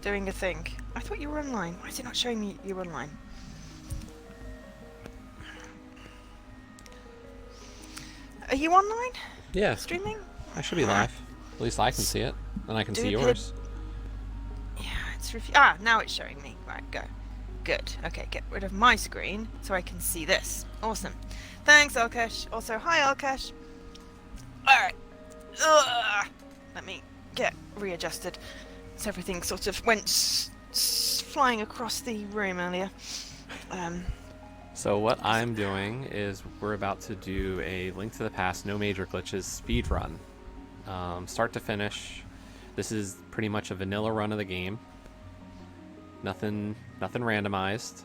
doing a thing. I thought you were online. Why is it not showing me you were online? Are you online? Yeah, Streaming? I should be live. At least I can see it, and I can see Stupid. yours. Yeah, it's now it's showing me. Right, go. Good. Okay, get rid of my screen so I can see this. Awesome. Thanks, Alkesh. Also, hi, Alkesh. Alright. Let me get readjusted. So everything sort of went flying across the room earlier. So what I'm doing is we're about to do a Link to the Past, no major glitches speed run, start to finish. This is pretty much a vanilla run of the game. Nothing randomized.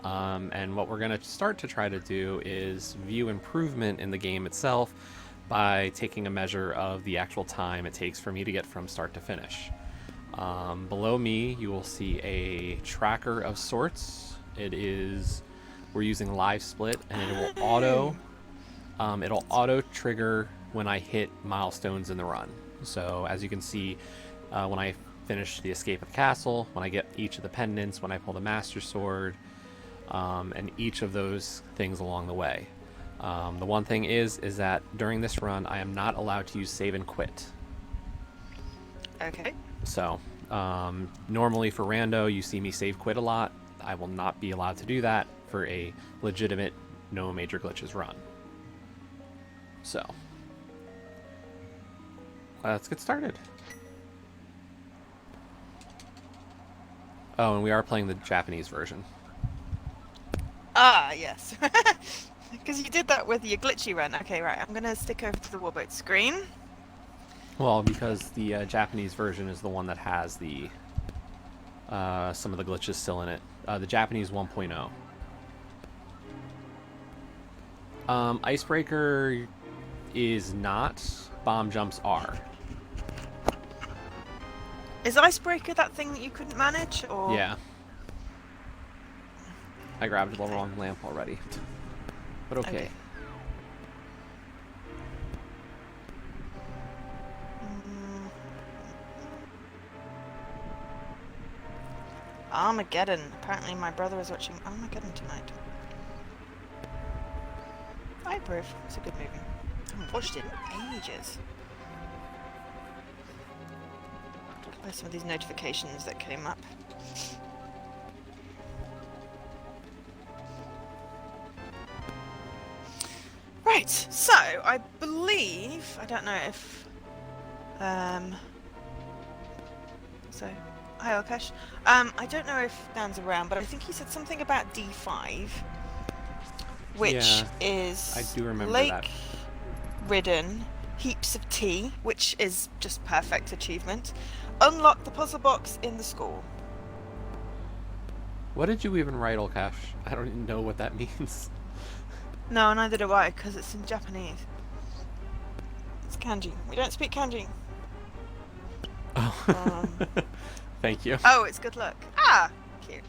And what we're going to start to try to do is view improvement in the game itself by taking a measure of the actual time it takes for me to get from start to finish. Below me, you will see a tracker of sorts. We're using live split, and it'll auto trigger when I hit milestones in the run. So as you can see, when I finish the escape of the castle, when I get each of the pendants, when I pull the master sword, and each of those things along the way. The one thing is that during this run, I am not allowed to use save and quit. Okay. So normally for rando, you see me save quit a lot. I will not be allowed to do that for a legitimate no major glitches run. So let's get started. Oh, and we are playing the Japanese version. Ah, yes. Because you did that with your glitchy run. Okay, right. I'm going to stick over to the warboat screen. Well, because the Japanese version is the one that has the some of the glitches still in it. The Japanese 1.0. Icebreaker is not. Bomb jumps are. Is Icebreaker that thing that you couldn't manage, or...? Yeah. I grabbed the wrong lamp already. But okay. Armageddon. Apparently my brother is watching Armageddon tonight. I approve. It's a good movie. I haven't watched it in ages. Close some of these notifications that came up. Right, so I believe, I don't know if, so, hi Alkesh. I don't know if Dan's around, but I think he said something about D5, which is I do remember Lake that. Ridden, heaps of tea, which is just perfect achievement. Unlock the puzzle box in the school. What did you even write, Olcash? I don't even know what that means. No, neither do I, because it's in Japanese. It's kanji. We don't speak kanji. Oh. Thank you. Oh, it's good luck. Ah, cute.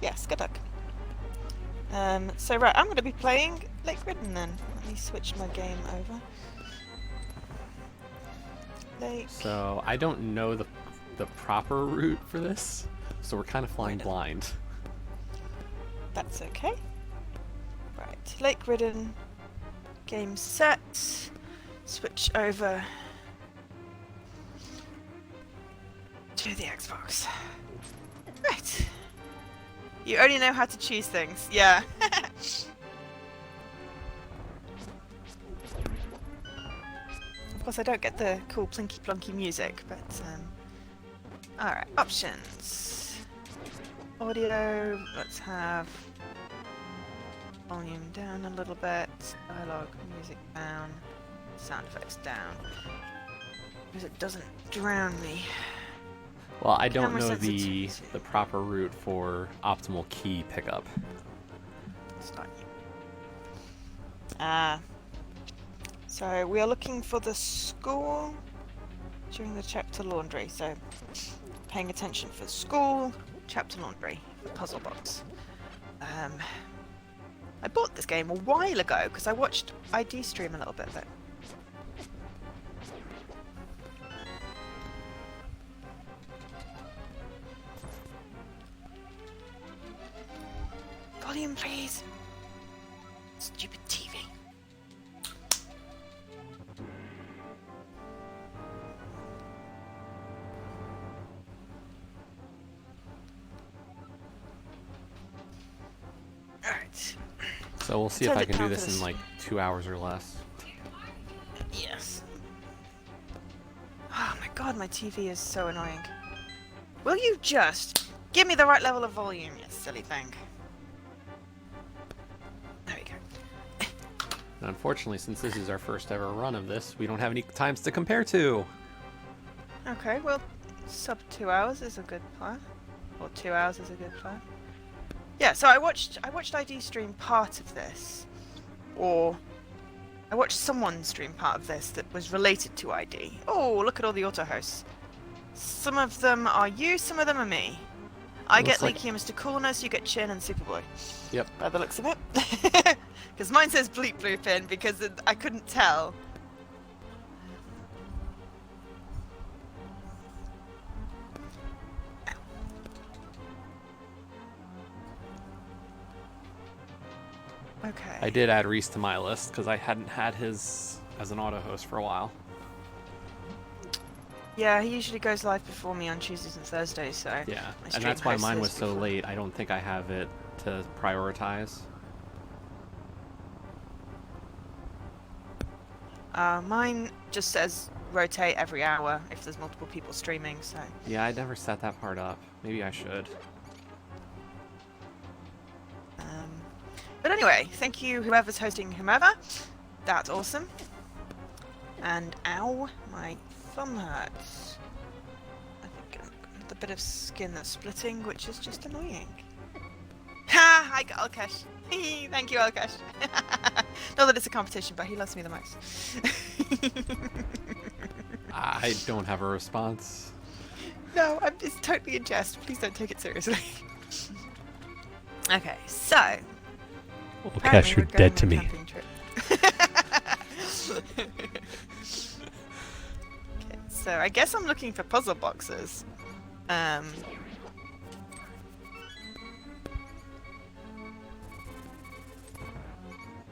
Yes, good luck. So right, I'm going to be playing Lake Ridden then. Let me switch my game over. Lake. So I don't know the proper route for this, so we're kind of flying blind. That's okay. Right, Lake Ridden. Game set. Switch over to the Xbox. Right. You only know how to choose things. Yeah. Of course, I don't get the cool plinky plonky music, but alright, options. Audio, let's have volume down a little bit, dialogue, music down, sound effects down, because it doesn't drown me. Well, I don't know the proper route for optimal key pickup. Start you. So we are looking for the school during the chapter laundry. So paying attention for school, chapter laundry, puzzle box. I bought this game a while ago because I watched ID stream a little bit of it. on, please. Stupid TV. Alright. So we'll see if I can do this in like 2 hours or less. Yes. Oh my god, my TV is so annoying. Will you just give me the right level of volume, you silly thing? There we go. And unfortunately, since this is our first ever run of this, we don't have any times to compare to. Okay, well, sub 2 hours is a good plan. Or 2 hours is a good plan. Yeah, so I watched ID stream part of this. Or I watched someone stream part of this that was related to ID. Oh, look at all the auto hosts. Some of them are you, some of them are me. I get Leaky and Mr. Coolness, you get Chin and Superboy. Yep. By the looks of it. Because mine says Bleep Bloop in because I couldn't tell. Okay. I did add Reese to my list because I hadn't had his as an auto host for a while. Yeah, he usually goes live before me on Tuesdays and Thursdays, so... Yeah, and that's why mine was so late. I don't think I have it to prioritize. Mine just says rotate every hour if there's multiple people streaming, so... Yeah, I never set that part up. Maybe I should. But anyway, thank you whoever's hosting whomever. That's awesome. And ow, my thumb hurts. I think the bit of skin that's splitting, which is just annoying. Ha! Hi, Alkesh. Thank you, Alkesh. Not that it's a competition, but he loves me the most. I don't have a response. No, it's totally a jest. Please don't take it seriously. Okay, so... Well, Cash, you're dead to me. Okay, so I guess I'm looking for puzzle boxes.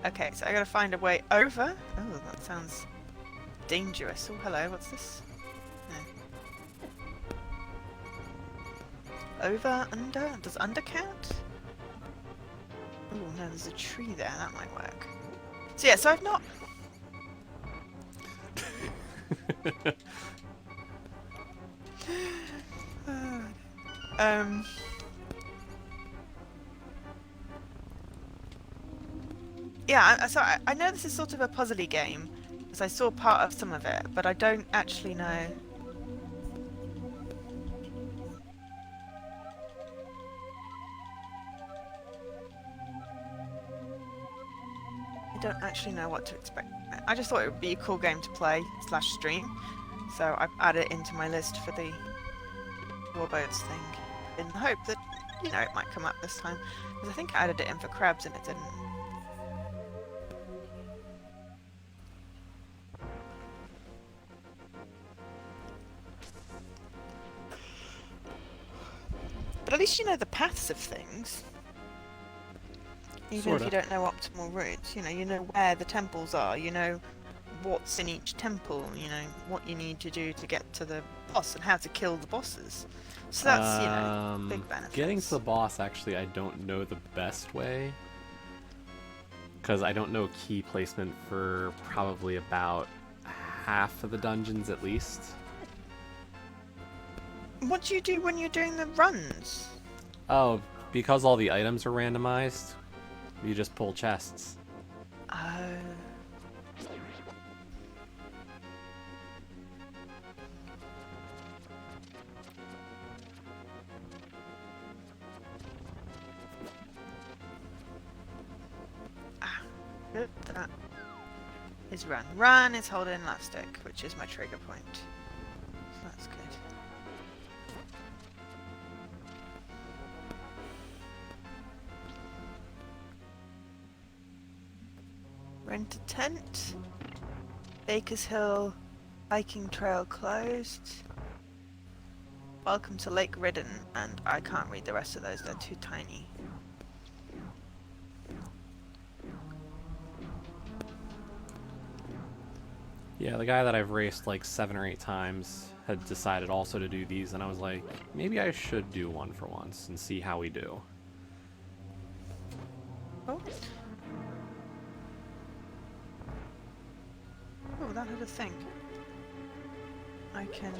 Okay, so I gotta find a way over. Oh, that sounds dangerous. Oh, hello, what's this? No. Over, under? Does under count? Oh, no, there's a tree there. That might work. So yeah, so I've not... Yeah, so I know this is sort of a puzzly game, because I saw part of some of it, but I don't actually know. I don't actually know what to expect. I just thought it would be a cool game to play / stream, so I've added it into my list for the Warboats thing, in the hope that, you know, it might come up this time. Because I think I added it in for crabs and it didn't. But at least you know the paths of things. Even if you don't know optimal routes, you know where the temples are, you know what's in each temple, you know what you need to do to get to the boss and how to kill the bosses. So that's, big benefits. Getting to the boss, actually, I don't know the best way. Because I don't know key placement for probably about half of the dungeons at least. What do you do when you're doing the runs? Oh, because all the items are randomized, you just pull chests. Oh. Good. That is run. Run is holding left stick, which is my trigger point. So that's good. Rent a tent. Baker's Hill hiking trail closed. Welcome to Lake Ridden, and I can't read the rest of those, they're too tiny. Yeah, the guy that I've raced like 7 or 8 times had decided also to do these, and I was like, maybe I should do one for once and see how we do. Oh. Oh, that had a thing. I can...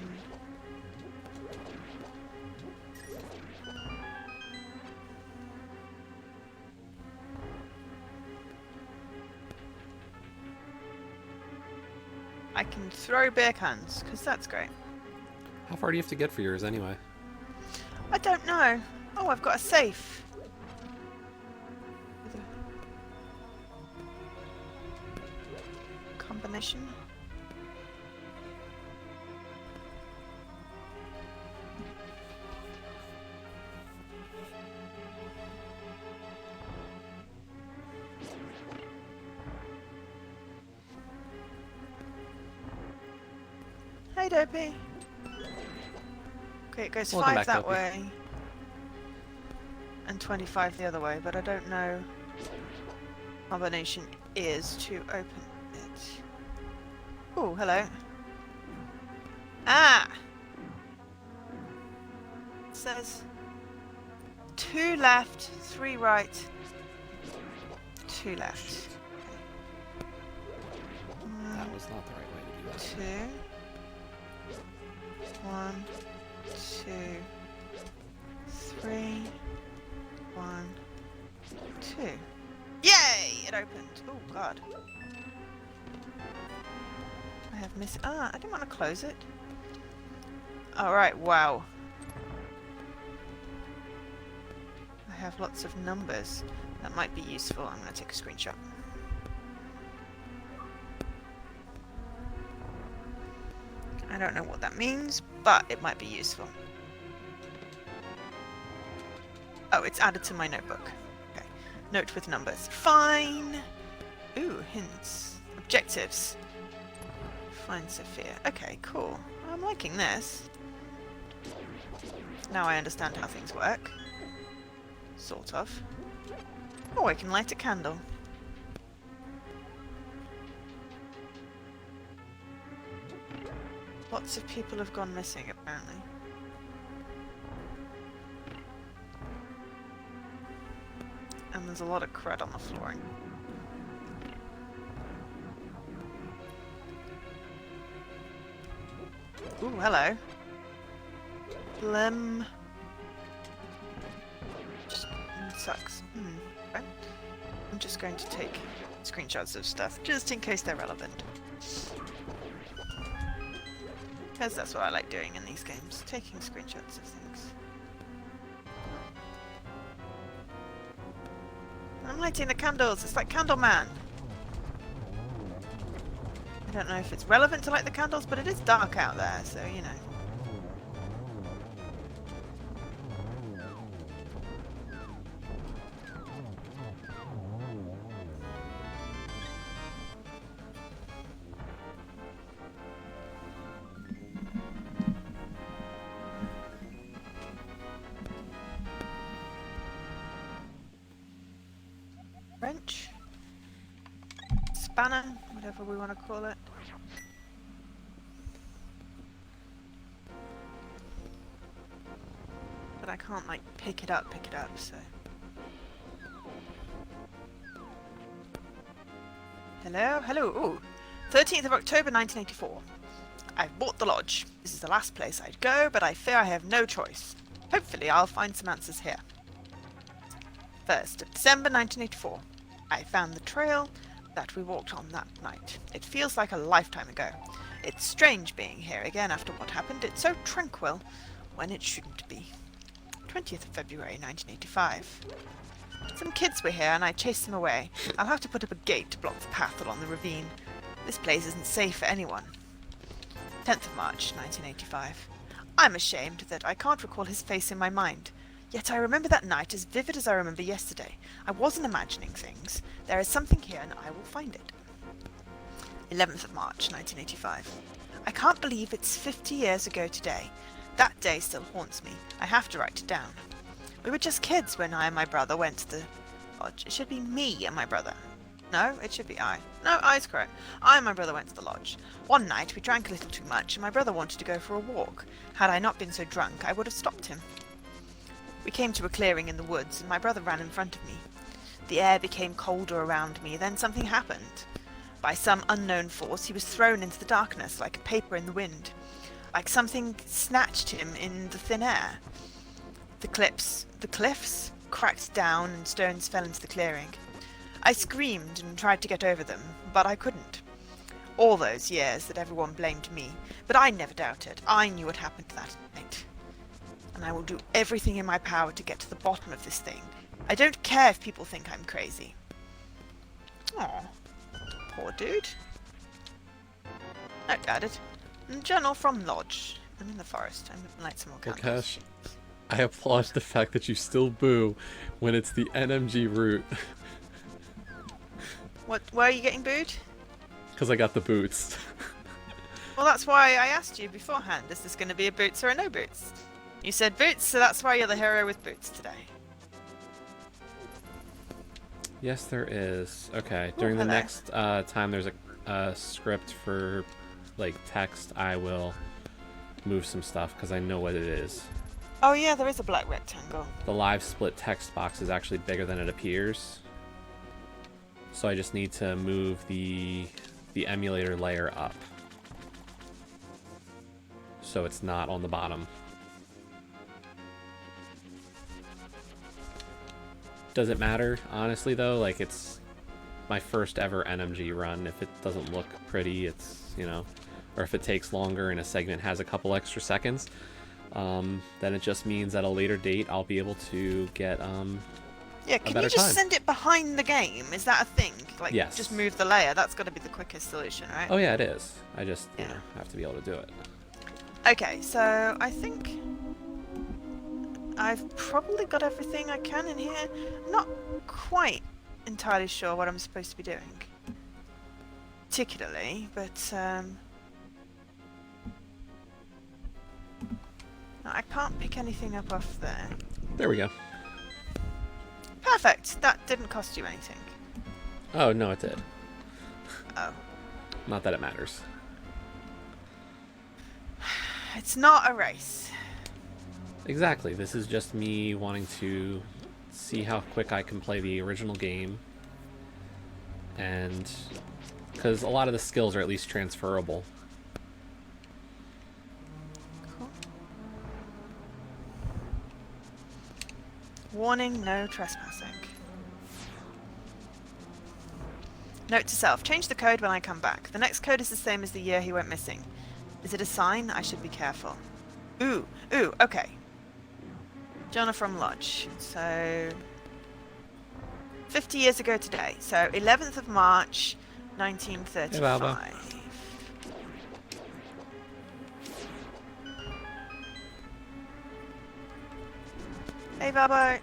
I can throw beer cans, because that's great. How far do you have to get for yours anyway? I don't know. Oh, I've got a safe. With a combination. Hey, Dopey. Okay, it goes Welcome 5 back, that Dopey. way. And 25 the other way, but I don't know combination is to open it. Oh, hello. Ah! It says 2 left, 3 right, 2 left. That was not the right way to do that. 2 1 2 3 1 2. Yay! It opened. Oh god. I have missed. Ah, I didn't want to close it. Alright, wow. I have lots of numbers. That might be useful. I'm going to take a screenshot. I don't know what that means, but it might be useful. Oh, it's added to my notebook. Okay. Note with numbers. Fine. Ooh, hints. Objectives. Find Sophia. Okay, cool. I'm liking this. Now I understand how things work. Sort of. Oh, I can light a candle. Lots of people have gone missing, apparently. And there's a lot of crud on the flooring. Ooh, hello. Blem. Just sucks. Okay. I'm just going to take screenshots of stuff, just in case they're relevant. Because that's what I like doing in these games, taking screenshots of things. I'm lighting the candles, it's like Candleman. I don't know if it's relevant to light the candles, but it is dark out there, so you know. Wrench, spanner, whatever we want to call it. But I can't like pick it up, so. Hello, hello, ooh. 13th of October 1984. I've bought the lodge. This is the last place I'd go, but I fear I have no choice. Hopefully I'll find some answers here. 1st of December 1984. I found the trail that we walked on that night. It feels like a lifetime ago. It's strange being here again after what happened. It's so tranquil when it shouldn't be. 20th of February 1985. Some kids were here and I chased them away. I'll have to put up a gate to block the path along the ravine. This place isn't safe for anyone. 10th of March 1985. I'm ashamed that I can't recall his face in my mind. Yet I remember that night as vivid as I remember yesterday. I wasn't imagining things. There is something here and I will find it. 11th of March 1985. I can't believe it's 50 years ago today. That day still haunts me. I have to write it down. We were just kids when I and my brother went to the lodge. It should be me and my brother. No, it should be I. No, I's correct. I and my brother went to the lodge. One night we drank a little too much and my brother wanted to go for a walk. Had I not been so drunk, I would have stopped him. We came to a clearing in the woods and my brother ran in front of me. The air became colder around me, then something happened. By some unknown force, he was thrown into the darkness like a paper in the wind. Like something snatched him in the thin air. The cliffs cracked down and stones fell into the clearing. I screamed and tried to get over them, but I couldn't. All those years that everyone blamed me, but I never doubted. I knew what happened that night. And I will do everything in my power to get to the bottom of this thing. I don't care if people think I'm crazy. Aw, poor dude. Note added. Journal from Lodge. I'm in the forest. I'm gonna light some more candles. Gosh, I applaud the fact that you still boo when it's the NMG route. Why are you getting booed? Because I got the boots. Well, that's why I asked you beforehand. Is this going to be a boots or a no boots? You said boots, so that's why you're the hero with boots today. Yes, there is. Okay, during the next time there's a script for, like, text, I will move some stuff because I know what it is. Oh yeah, there is a black rectangle. The live split text box is actually bigger than it appears. So I just need to move the emulator layer up. So it's not on the bottom. Does it matter? Honestly though, like, it's my first ever NMG run. If it doesn't look pretty, it's, you know, or if it takes longer and a segment has a couple extra seconds, then it just means at a later date I'll be able to get yeah, can you just send it behind the game? Is that a thing? Like, yes. Just move the layer. That's got to be the quickest solution, right? Oh yeah, it is. I just, you know, have to be able to do it. Okay, so I think I've probably got everything I can in here. I'm not quite entirely sure what I'm supposed to be doing. Particularly, but no, I can't pick anything up off there. There we go. Perfect. That didn't cost you anything. Oh, no, it did. Oh. Not that it matters. It's not a race. Exactly. This is just me wanting to see how quick I can play the original game. And because a lot of the skills are at least transferable. Cool. Warning, no trespassing. Note to self, change the code when I come back. The next code is the same as the year he went missing. Is it a sign? I should be careful. Ooh, okay. Jonah from Lodge. So 50 years ago today. So 11th of March, 1935. Hey, Baba. I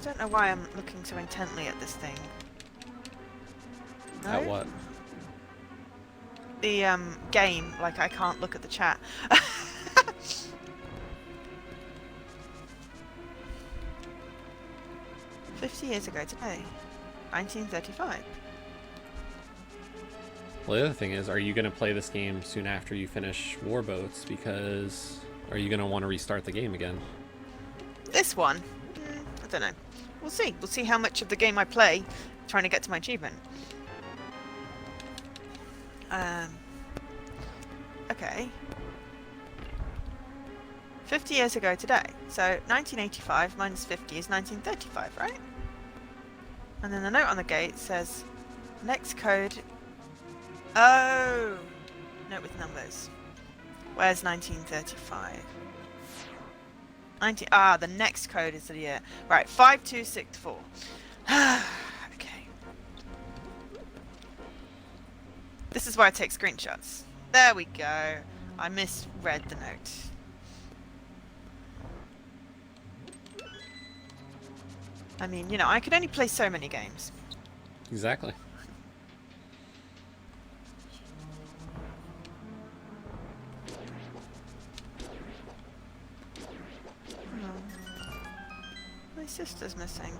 don't know why I'm looking so intently at this thing. No? At what? The game, like I can't look at the chat. 50 years ago today, 1935. Well, the other thing is, are you going to play this game soon after you finish Warboats? Because are you going to want to restart the game again? This one? I don't know. We'll see. We'll see how much of the game I play trying to get to my achievement. Okay. 50 years ago today. So 1985 minus 50 is 1935, right? And then the note on the gate says, next code. Oh! Note with numbers. Where's 1935? The next code is the year. Right, 5264. Okay. This is why I take screenshots. There we go. I misread the note. I mean, you know, I could only play so many games. Exactly. My sister's missing.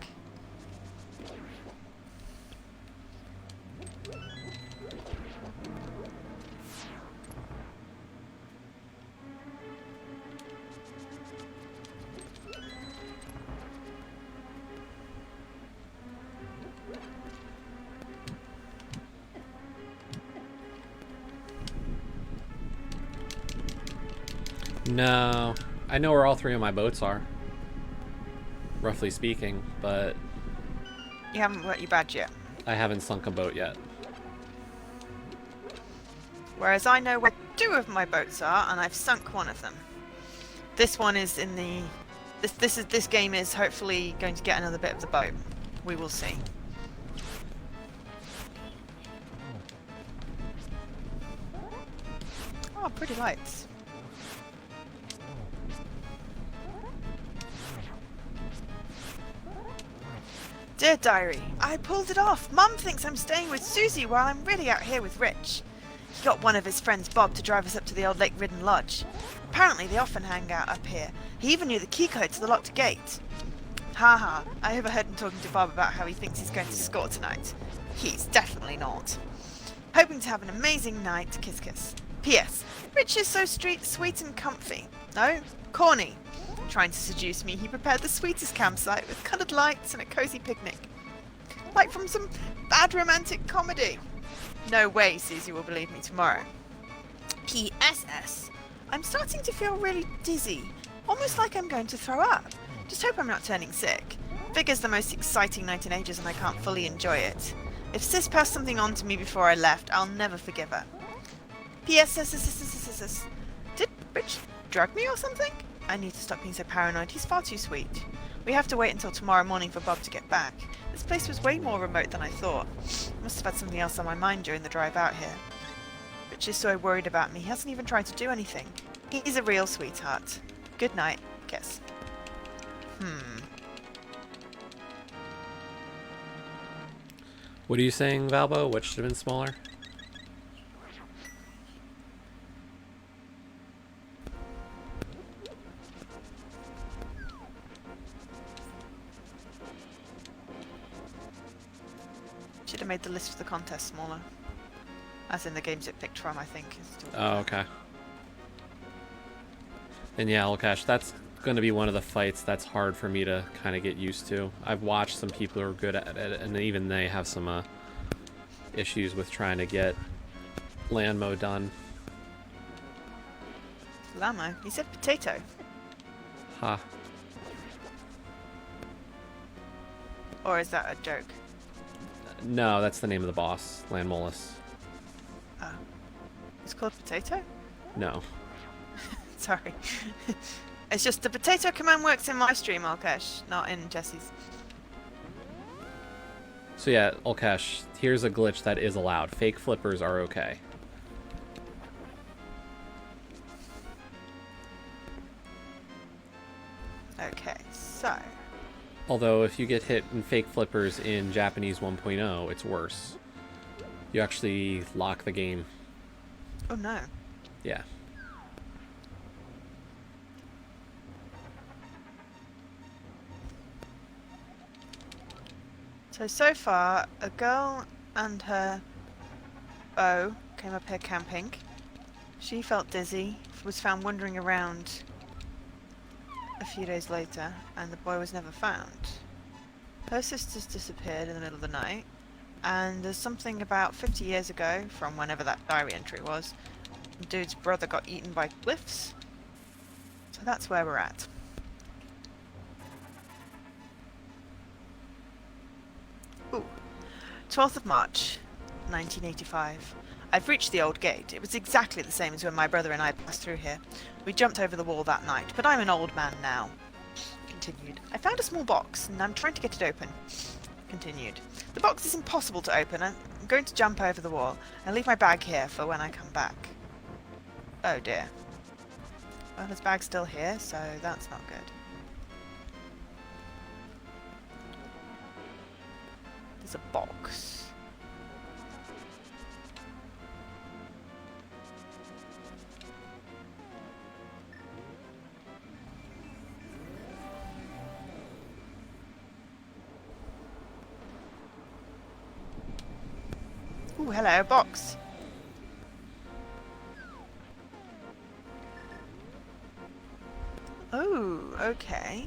No. I know where all three of my boats are, roughly speaking, but You haven't got your badge yet. I haven't sunk a boat yet. Whereas I know where 2 of my boats are, and I've sunk one of them. This one is in the... This game is hopefully going to get another bit of the boat. We will see. Oh, pretty lights. Dear Diary, I pulled it off. Mum thinks I'm staying with Susie while I'm really out here with Rich. He got one of his friends, Bob, to drive us up to the old Lake Ridden Lodge. Apparently they often hang out up here. He even knew the key code to the locked gate. Haha, I overheard him talking to Bob about how he thinks he's going to score tonight. He's definitely not. Hoping to have an amazing night, kiss kiss. P.S. Rich is so sweet and comfy. No, corny. Trying to seduce me, he prepared the sweetest campsite with coloured lights and a cosy picnic. Like from some bad romantic comedy. No way Susie will believe me tomorrow. P.S.S. I'm starting to feel really dizzy. Almost like I'm going to throw up. Just hope I'm not turning sick. Figure's the most exciting night in ages and I can't fully enjoy it. If Sis passed something on to me before I left, I'll never forgive her. P.S.S. Did Rich drug me or something? I need to stop being so paranoid. He's far too sweet. We have to wait until tomorrow morning for Bob to get back. This place was way more remote than I thought. Must have had something else on my mind during the drive out here. Rich is so worried about me. He hasn't even tried to do anything. He's a real sweetheart. Good night. Kiss. What are you saying, Valbo? What should have been smaller? Should have made the list for the contest smaller. As in the games it picked from, I think. Oh, okay. And yeah, Alkash, that's going to be one of the fights that's hard for me to kind of get used to. I've watched some people who are good at it, and even they have some issues with trying to get land mode done. Lamo? He said potato. Ha. Or is that a joke? No, that's the name of the boss, Landmolus. Oh. It's called potato? No. Sorry. It's just the potato command works in my stream, Alkesh, not in Jesse's. So yeah, Alkash, here's a glitch that is allowed. Fake flippers are okay. Okay, so... Although if you get hit in fake flippers in Japanese 1.0, it's worse. You actually lock the game. Oh no. Yeah. So far, a girl and her beau came up here camping. She felt dizzy, was found wandering around a few days later, and the boy was never found. Her sisters disappeared in the middle of the night, and there's something about 50 years ago, from whenever that diary entry was, the dude's brother got eaten by glyphs. So that's where we're at. Ooh. 12th of March, 1985. I've reached the old gate. It was exactly the same as when my brother and I passed through here. We jumped over the wall that night, but I'm an old man now. Continued. I found a small box, and I'm trying to get it open. Continued. The box is impossible to open. I'm going to jump over the wall and leave my bag here for when I come back. Oh dear. Well, his bag's still here, so that's not good. There's a box. Ooh, hello, box. Oh, okay.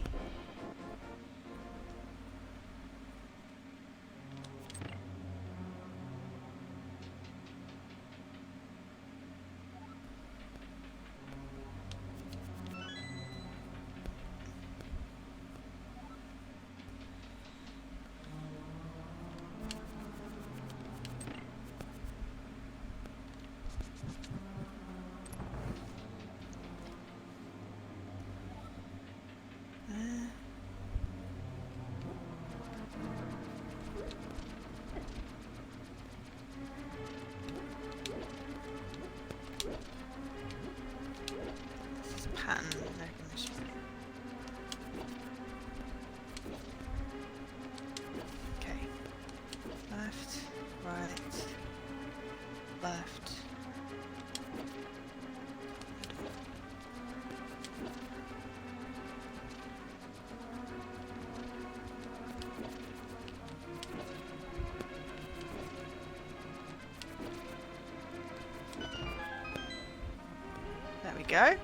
go.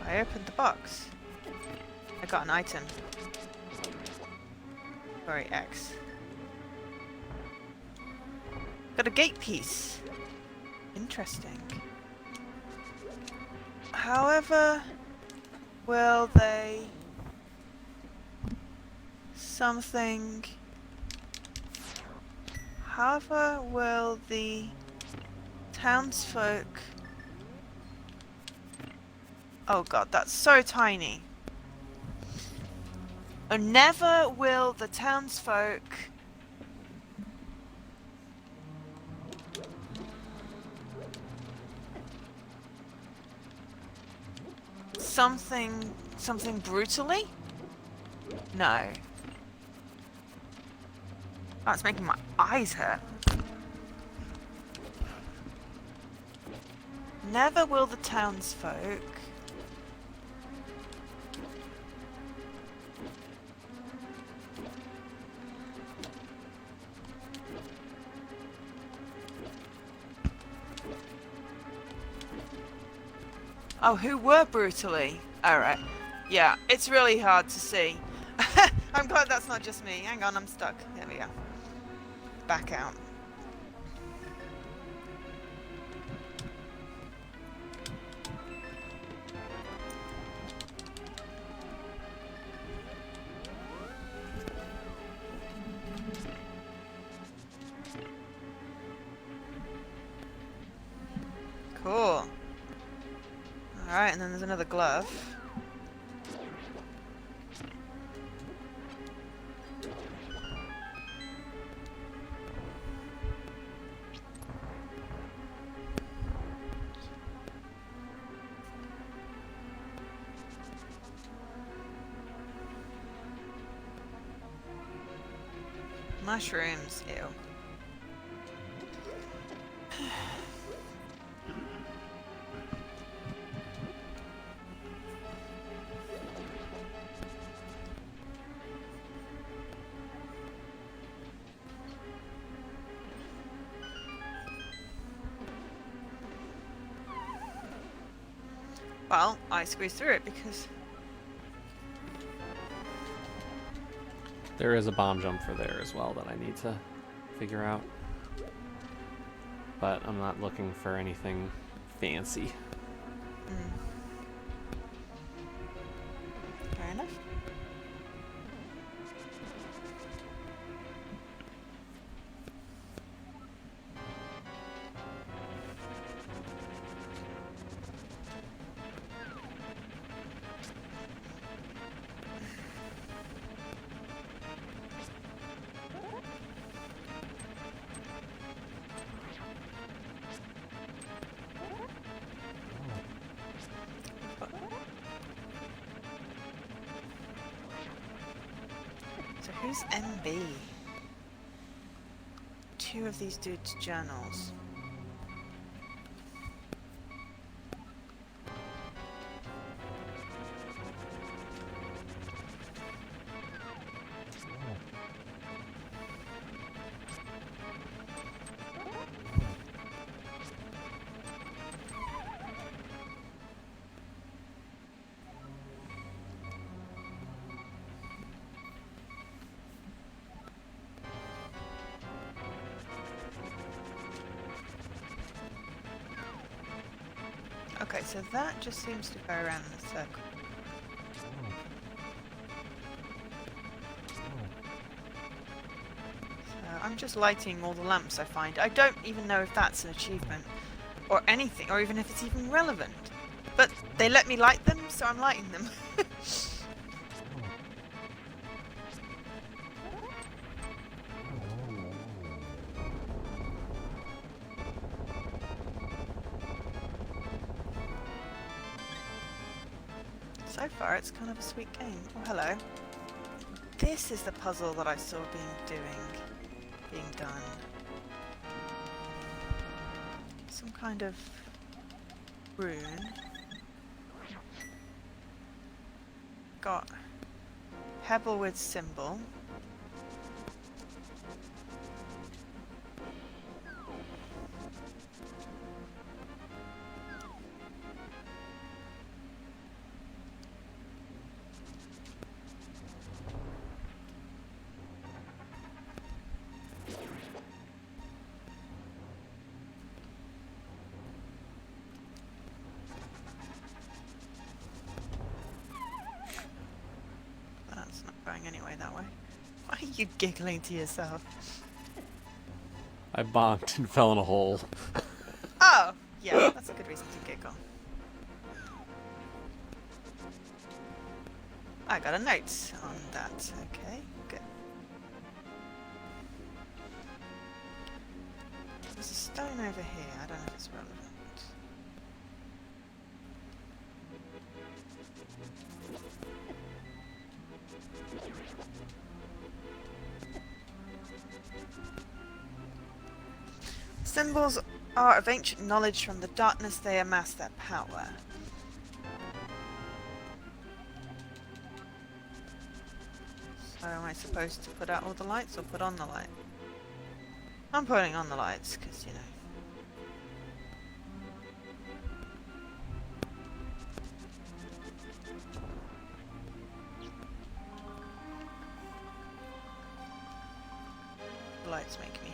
I opened the box. I got an item. Sorry, X. Got a gate piece. Interesting. However, will they... something... However, will the townsfolk... Oh god, that's so tiny. Never will the townsfolk... Something brutally? No. Oh, it's making my eyes hurt. Never will the townsfolk... Oh, who were brutally? Alright. Yeah, it's really hard to see. I'm glad that's not just me. Hang on, I'm stuck. There we go. Back out. Cool. Alright, and then there's another glove. Mushrooms, ew. Well, I squeezed through it because... There is a bomb jump for there as well that I need to figure out. But I'm not looking for anything fancy. Fair enough. So who's MB? Two of these dudes' journals. Okay, so that just seems to go around in a circle. So I'm just lighting all the lamps I find. I don't even know if that's an achievement or anything, or even if it's even relevant. But they let me light them, so I'm lighting them. So far, it's kind of a sweet game. Oh, hello. This is the puzzle that I saw being done. Some kind of rune. Got pebble with symbol. going anyway that way. Why are you giggling to yourself? I bonked and fell in a hole. Oh, yeah, that's a good reason to giggle. I got a note on that. Okay, good. There's a stone over here. I don't know if it's relevant. Symbols are of ancient knowledge. From the darkness they amass their power. So am I supposed to put out all the lights or put on the light? I'm putting on the lights because, you know. The lights make me.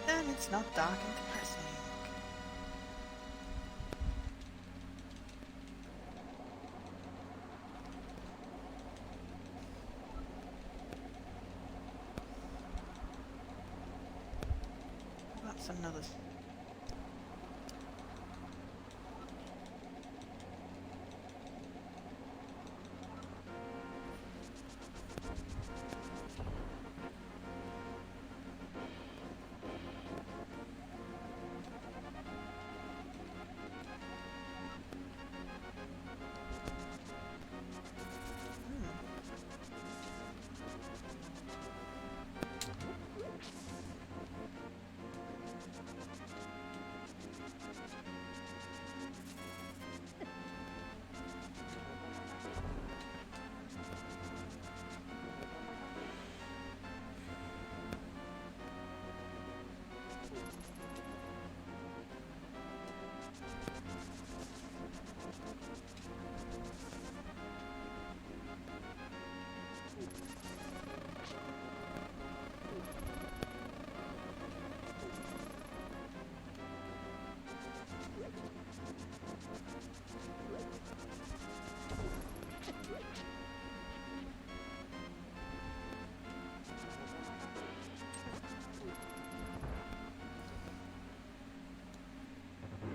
Then it's not dark and depressing. That's another.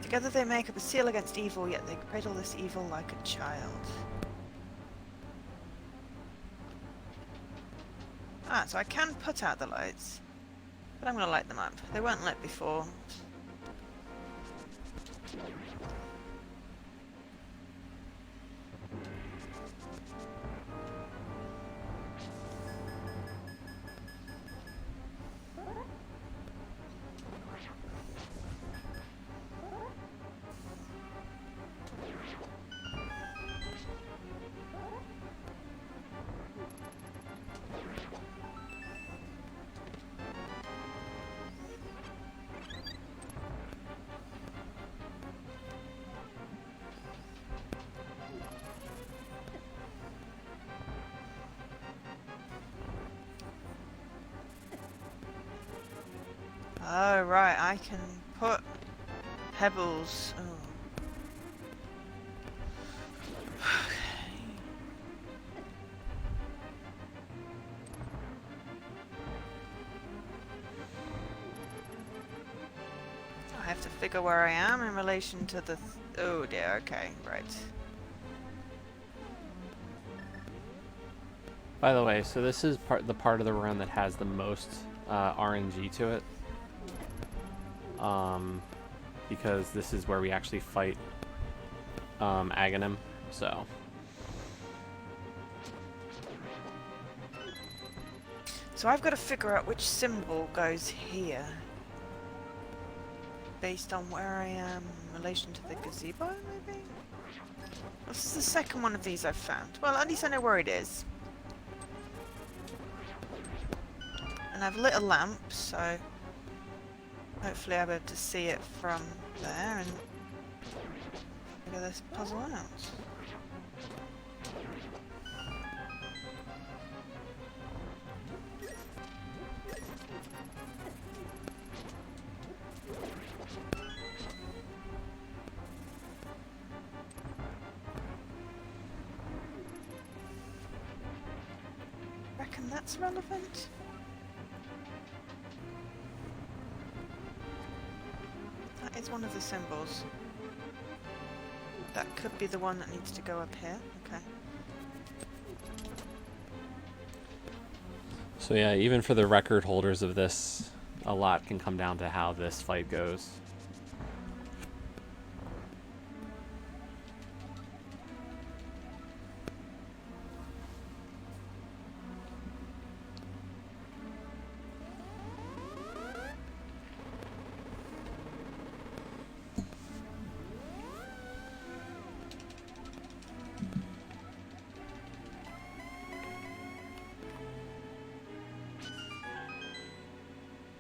Together they make up a seal against evil, yet they cradle this evil like a child. Ah, so I can put out the lights, but I'm going to light them up. They weren't lit before. Oh, right, I can put pebbles. Oh. I have to figure where I am in relation to the... oh dear, okay, right. By the way, so this is the part of the run that has the most RNG to it. Because this is where we actually fight Aghanim, so... So I've got to figure out which symbol goes here. Based on where I am in relation to the gazebo, maybe? This is the second one of these I've found. Well, at least I know where it is. And I've lit a lamp, so hopefully I'll be able to see it from there and figure this puzzle out. reckon that's relevant. That is one of the symbols. That could be the one that needs to go up here. Okay. So yeah, even for the record holders of this, a lot can come down to how this fight goes.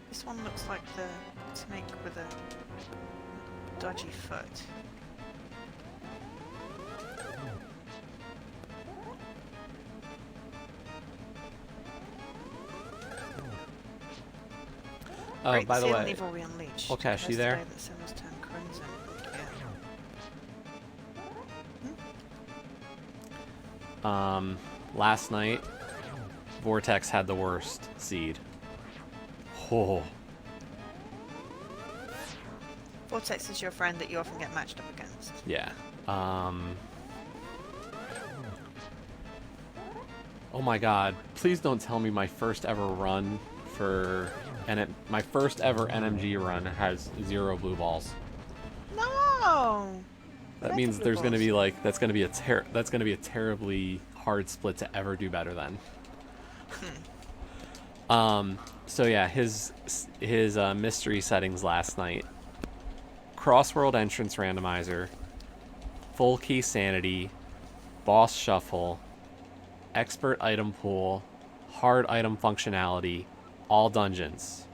This one looks like the snake with a dodgy foot. Oh, Great by the seal way, and evil we unleashed. okay, is she there? Yesterday the symbols turned crimson. Yeah. Last night, Vortex had the worst seed. Oh. Vortex is your friend that you often get matched up against. Yeah. Oh my god. Please don't tell me my first ever run for... my first ever NMG run has 0 blue balls. No! That means there's going to be like... That's going to be a terribly hard split to ever do better than. So yeah, his mystery settings last night. Crossworld entrance randomizer, full key sanity, boss shuffle, expert item pool, hard item functionality, all dungeons.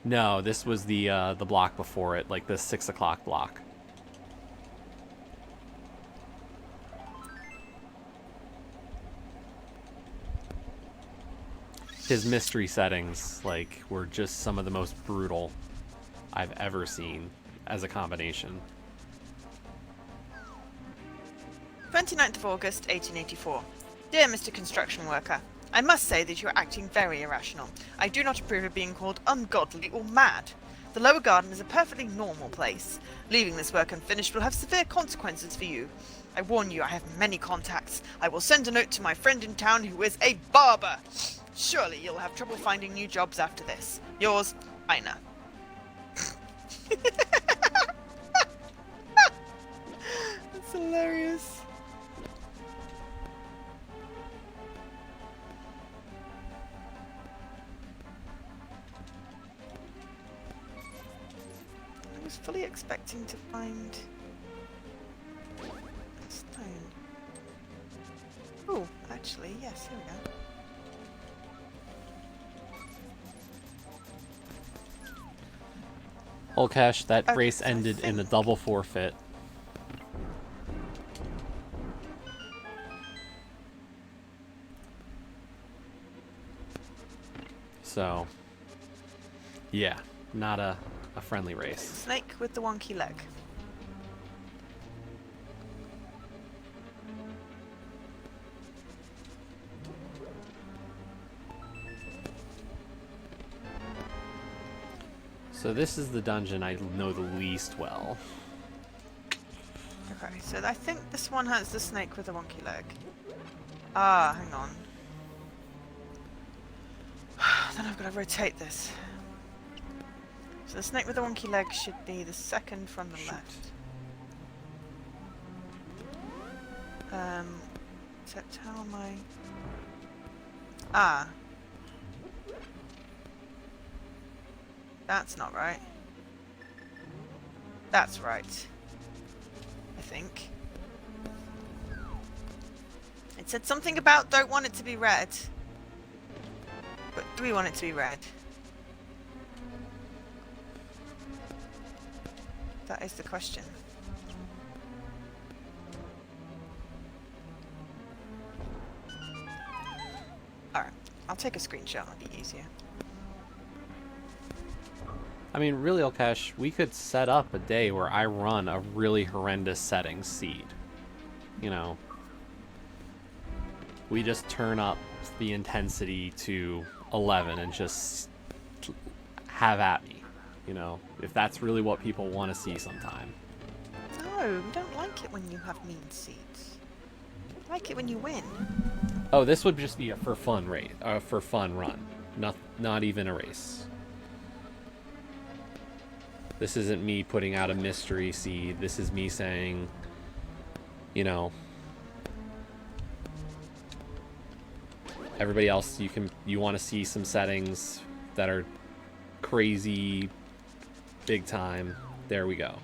No, this was the block before it, like the 6 o'clock block. His mystery settings, like, were just some of the most brutal I've ever seen as a combination. 29th of August, 1884. Dear Mr. Construction Worker, I must say that you are acting very irrational. I do not approve of being called ungodly or mad. The lower garden is a perfectly normal place. Leaving this work unfinished will have severe consequences for you. I warn you, I have many contacts. I will send a note to my friend in town who is a barber. Surely you'll have trouble finding new jobs after this. Yours, Ina. That's hilarious. I was fully expecting to find a stone. Oh, actually, yes, here we go. Olcash, that Okay, race so I ended in a think- double forfeit. So, yeah, not a friendly race. Snake with the wonky leg. So this is the dungeon I know the least well. Okay, so I think this one has the snake with the wonky leg. Ah, hang on. Then I've got to rotate this. So the snake with the wonky leg should be the second from the left. Except how am I... Ah. That's not right. That's right. I think. It said something about don't want it to be red. But do we want it to be red? That is the question. Alright, I'll take a screenshot, it'll be easier. I mean, really, Olcash, we could set up a day where I run a really horrendous settings seed. You know. we just turn up the intensity to 11 and just have at me. You know, if that's really what people want to see sometime. No, we don't like it when you have mean seats. We like it when you win. Oh, this would just be a for fun run, not even a race. This isn't me putting out a mystery seed. This is me saying, you know, everybody else, you want to see some settings that are crazy, big time. There we go.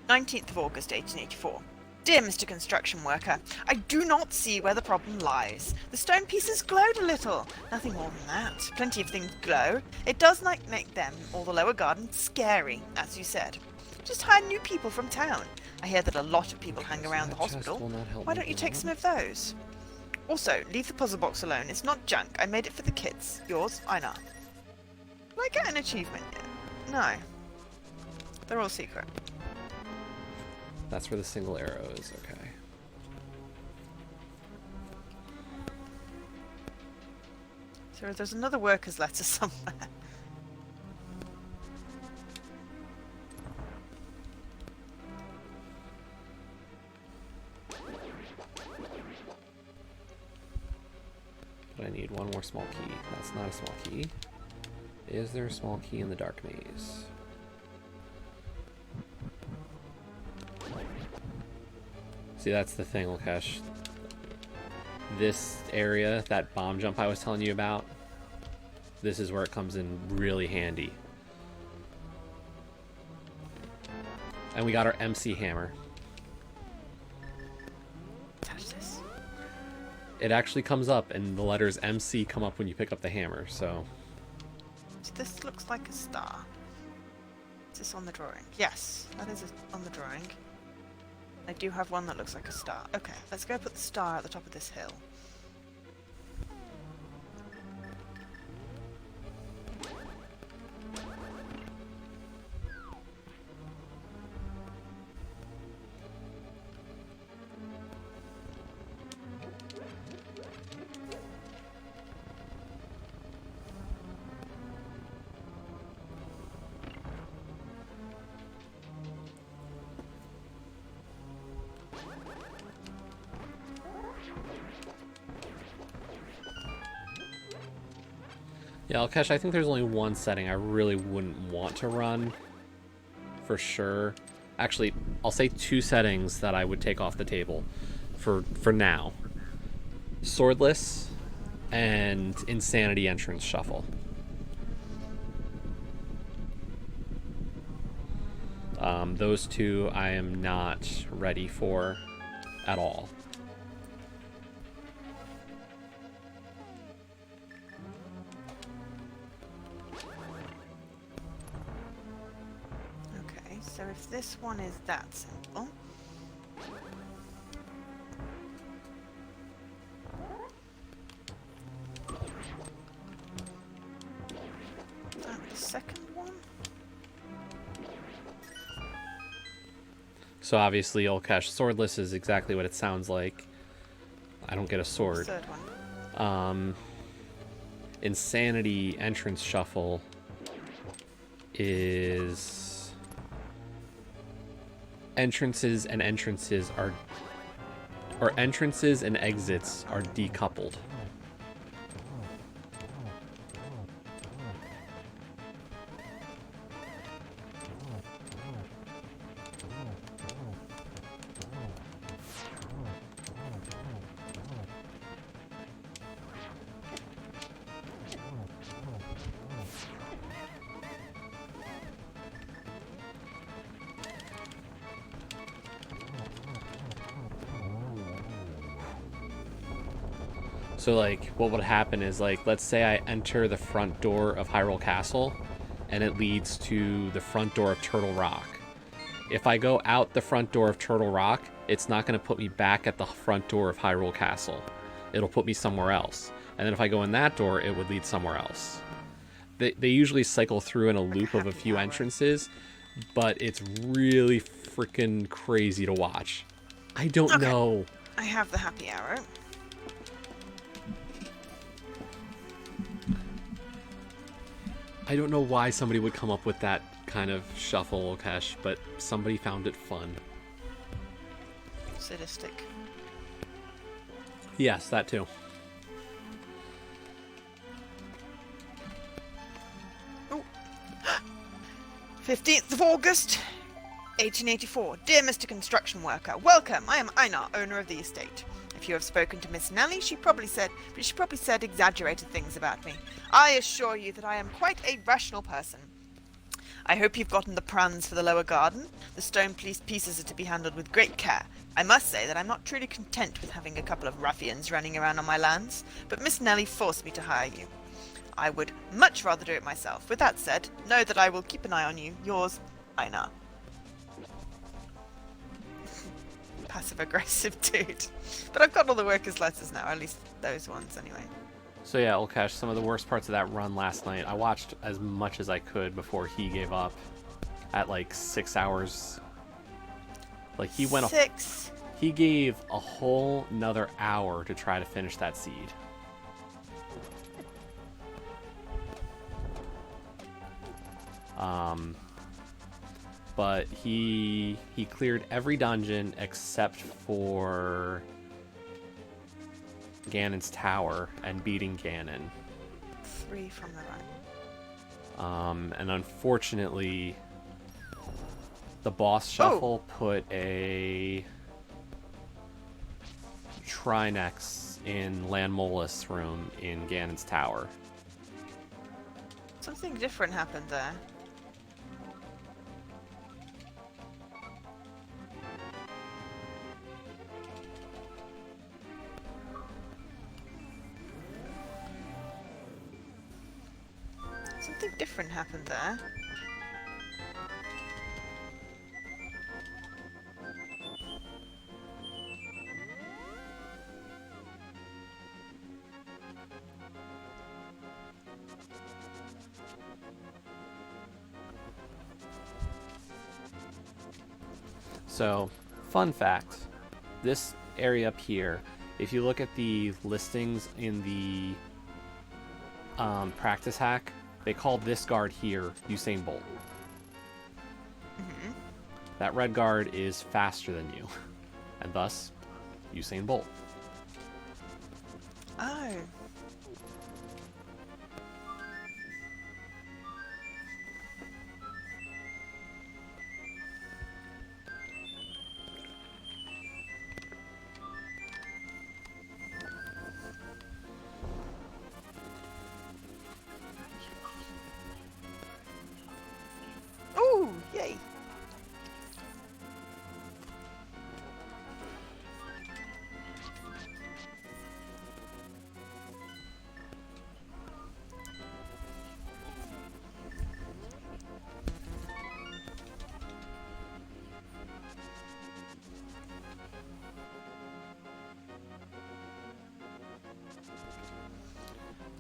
19th of August, 1884. Dear Mr. Construction Worker, I do not see where the problem lies. The stone pieces glowed a little. Nothing more than that. Plenty of things glow. It does not make them, or the lower garden, scary, as you said. Just hire new people from town. I hear that a lot of people hang around the hospital. Why don't you take some of those? Also, leave the puzzle box alone. It's not junk. I made it for the kids. Yours, Einar. Will I get an achievement yet? No. They're all secret. That's where the single arrow is, okay. So there's another worker's letter somewhere. But I need one more small key. That's not a small key. Is there a small key in the dark maze? See, that's the thing, Lukesh. This area, that bomb jump I was telling you about, this is where it comes in really handy. And we got our MC hammer. Touch this. It actually comes up, and the letters MC come up when you pick up the hammer, so... This looks like a star. Is this on the drawing? Yes, that is on the drawing. I do have one that looks like a star. Okay, let's go put the star at the top of this hill. Yeah, Alkesh, I think there's only one setting I really wouldn't want to run, for sure. Actually, I'll say two settings that I would take off the table for now. Swordless and Insanity Entrance Shuffle. Those two I am not ready for at all. So if this one is that simple... the second one? So obviously, Olkesh, swordless is exactly what it sounds like. I don't get a sword. Third one. Insanity Entrance Shuffle is... entrances and exits are decoupled. So, like, what would happen is, like, let's say I enter the front door of Hyrule Castle, and it leads to the front door of Turtle Rock. If I go out the front door of Turtle Rock, it's not going to put me back at the front door of Hyrule Castle. It'll put me somewhere else. And then if I go in that door, it would lead somewhere else. They usually cycle through in a loop of a few entrances, but it's really freaking crazy to watch. I don't Okay. know. I have the happy arrow. I don't know why somebody would come up with that kind of shuffle, Kesh, but somebody found it fun. Sadistic. Yes, that too. 15th of August, 1884. Dear Mr. Construction Worker, welcome. I am Einar, owner of the estate. If you have spoken to Miss Nellie, she probably said exaggerated things about me. I assure you that I am quite a rational person. I hope you've gotten the plans for the lower garden. The stone pieces are to be handled with great care. I must say that I'm not truly content with having a couple of ruffians running around on my lands, but Miss Nellie forced me to hire you. I would much rather do it myself. With that said, know that I will keep an eye on you. Yours, Einar. Passive-aggressive dude. But I've got all the workers' letters now, at least those ones anyway. So yeah, Ulkesh, some of the worst parts of that run last night, I watched as much as I could before he gave up at like 6 hours. Like he went he gave a whole nother hour to try to finish that seed. But he cleared every dungeon except for Ganon's tower and beating Ganon. 3 from the right. And unfortunately, the boss shuffle put a Trinex in Lanmolas' room in Ganon's tower. Something different happened there. Something different happened there. So, fun fact, this area up here, if you look at the listings in the practice hack, they call this guard here Usain Bolt. Mm-hmm. That red guard is faster than you, and thus, Usain Bolt. Oh. Ooh, yay.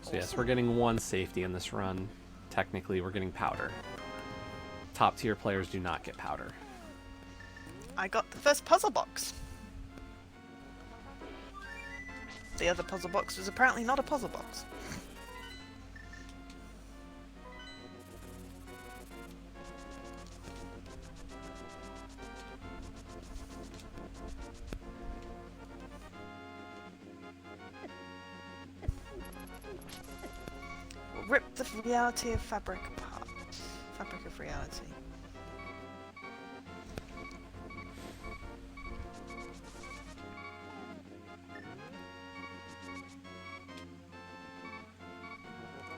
So yes, we're getting 1 safety in this run. Technically, we're getting powder. Top tier players do not get powder. I got the first puzzle box. The other puzzle box was apparently not a puzzle box. Rip the reality of fabric apart. Fabric of reality.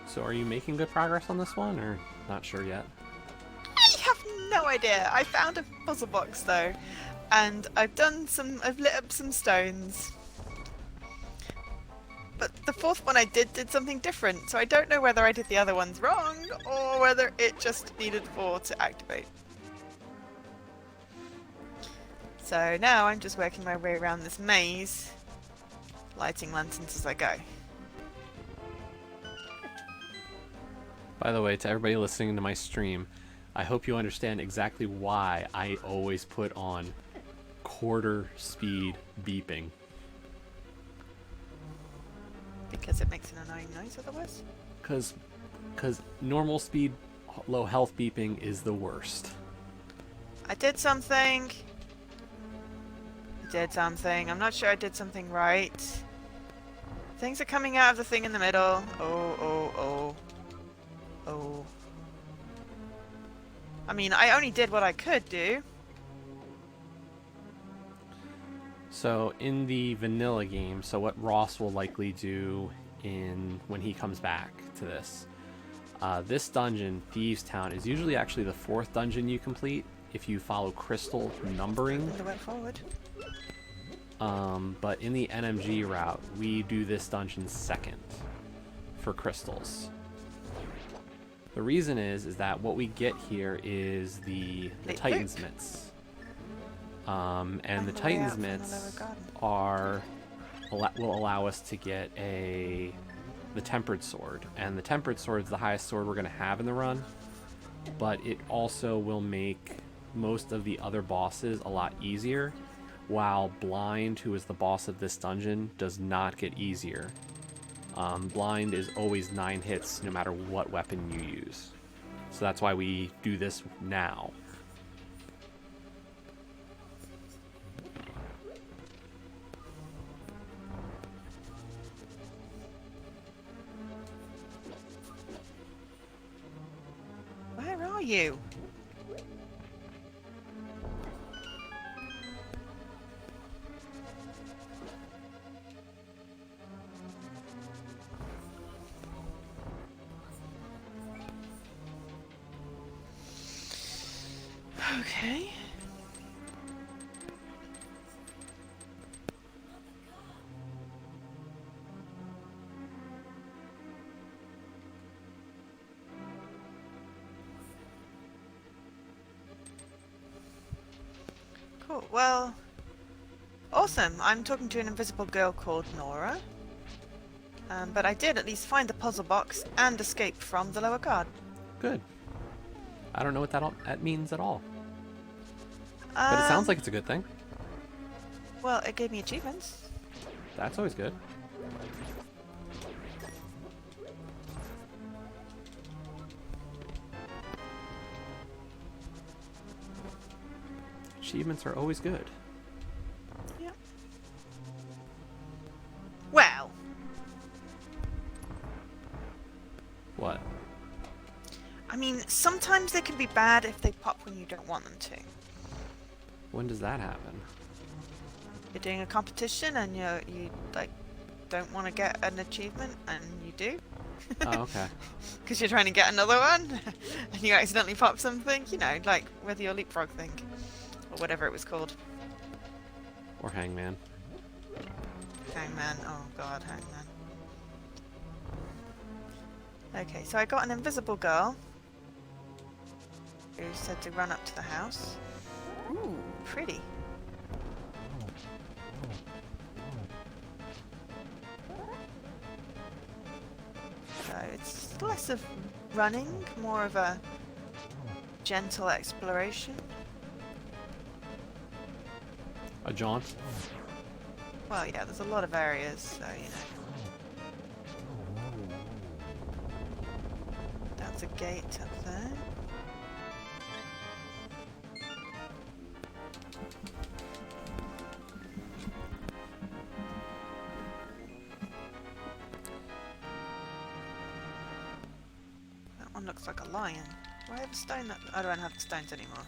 So are you making good progress on this one, or not sure yet? I have no idea. I found a puzzle box though, and I've lit up some stones. But the 4th one I did something different, so I don't know whether I did the other ones wrong or whether it just needed 4 to activate. So now I'm just working my way around this maze, lighting lanterns as I go. By the way, to everybody listening to my stream, I hope you understand exactly why I always put on quarter speed beeping. Because it makes an annoying noise otherwise? Because normal speed, low health beeping is the worst. I did something. I'm not sure I did something right. Things are coming out of the thing in the middle. Oh. I mean, I only did what I could do. So in the vanilla game, so what Ross will likely do when he comes back to this dungeon, Thieves Town, is usually actually the 4th dungeon you complete if you follow crystal numbering. I went forward. But in the NMG route, we do this dungeon 2nd for crystals. The reason is that what we get here is the Titan's Mitts. And the Titan's Mitts will allow us to get the Tempered Sword. And the Tempered Sword is the highest sword we're going to have in the run, but it also will make most of the other bosses a lot easier, while Blind, who is the boss of this dungeon, does not get easier. Blind is always 9 hits no matter what weapon you use. So that's why we do this now. Where are you? Okay. Cool. Well, awesome. I'm talking to an invisible girl called Nora. But I did at least find the puzzle box and escape from the lower guard. Good. I don't know what that means at all. But it sounds like it's a good thing. Well, it gave me achievements. That's always good. Achievements are always good. Yeah. Well. What? I mean, sometimes they can be bad if they pop when you don't want them to. When does that happen? You're doing a competition and you like don't want to get an achievement and you do. Oh, okay. Because you're trying to get another one and you accidentally pop something, you know, like with your leapfrog thing or whatever it was called. Or Hangman. Hangman. Oh god, Hangman. Okay, so I got an invisible girl who said to run up to the house. Ooh, pretty. So it's less of running, more of a gentle exploration. A jaunt? Well, yeah, there's a lot of areas, so, you know. That's a gate up there. That one looks like a lion. Do I have a stone? I don't have the stones anymore.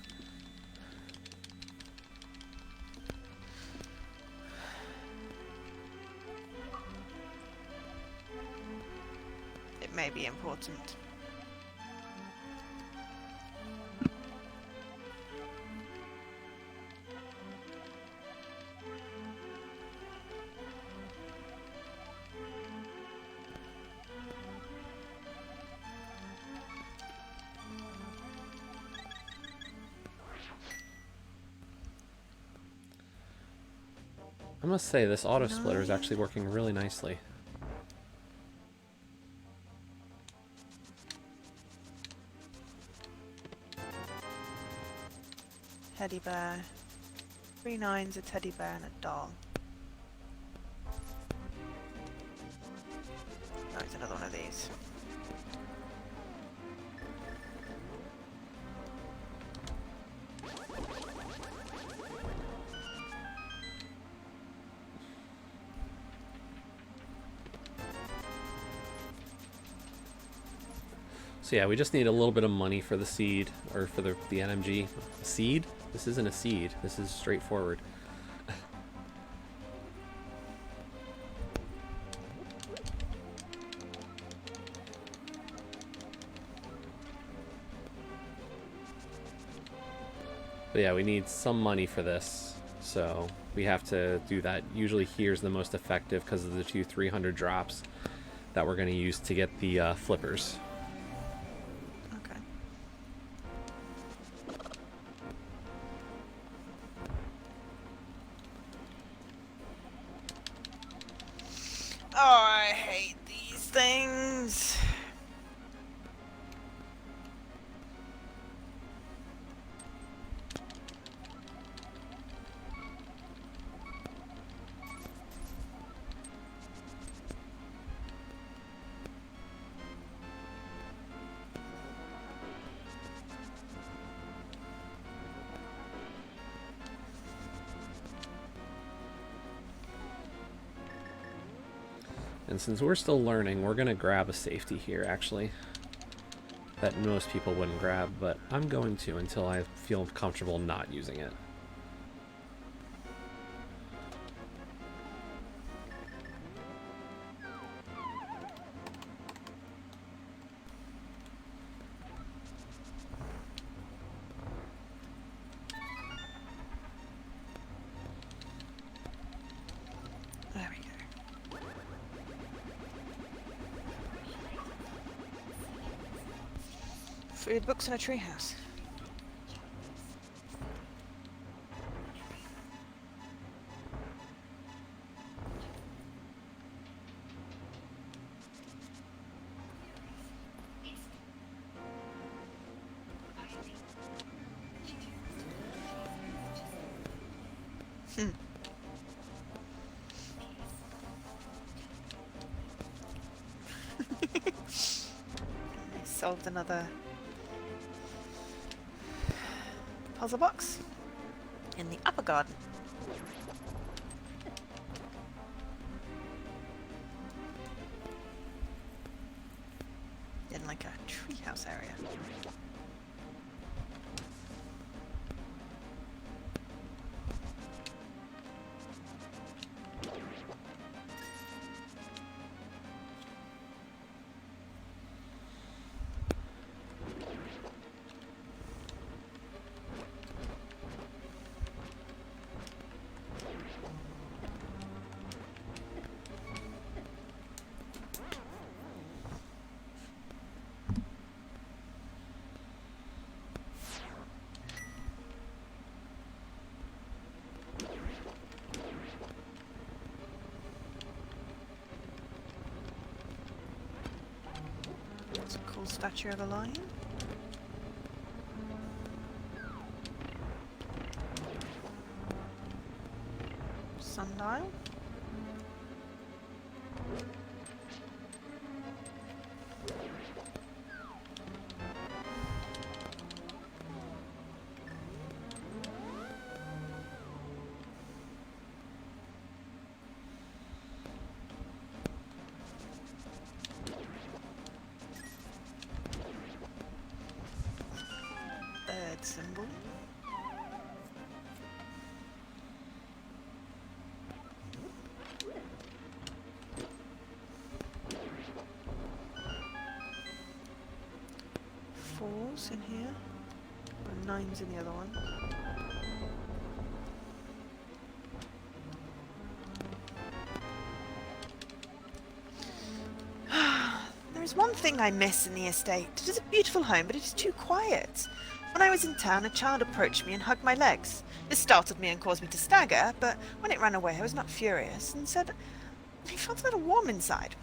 It may be important. I must say, this auto splitter is actually working really nicely. Teddy bear. 3 9s, a teddy bear, and a doll. Oh, it's another one of these. So yeah, we just need a little bit of money for the seed, or for the NMG. Seed? This isn't a seed. This is straightforward. But yeah, we need some money for this, so we have to do that. Usually here's the most effective because of the 2 300 drops that we're going to use to get the flippers. Okay. Oh, I hate these things. And since we're still learning, we're going to grab a safety here, actually. That most people wouldn't grab, but I'm going to until I feel comfortable not using it. There we go. Food, books, and a treehouse. Solved another puzzle box in the upper garden. In like a treehouse area. It's a cool statue of a lion. Sundial. Bird symbol. Fours in here, and nines in the other one. There is one thing I miss in the estate. It is a beautiful home, but it is too quiet. When I was in town, a child approached me and hugged my legs. This startled me and caused me to stagger, but when it ran away, I was not furious and said I felt a little warm inside.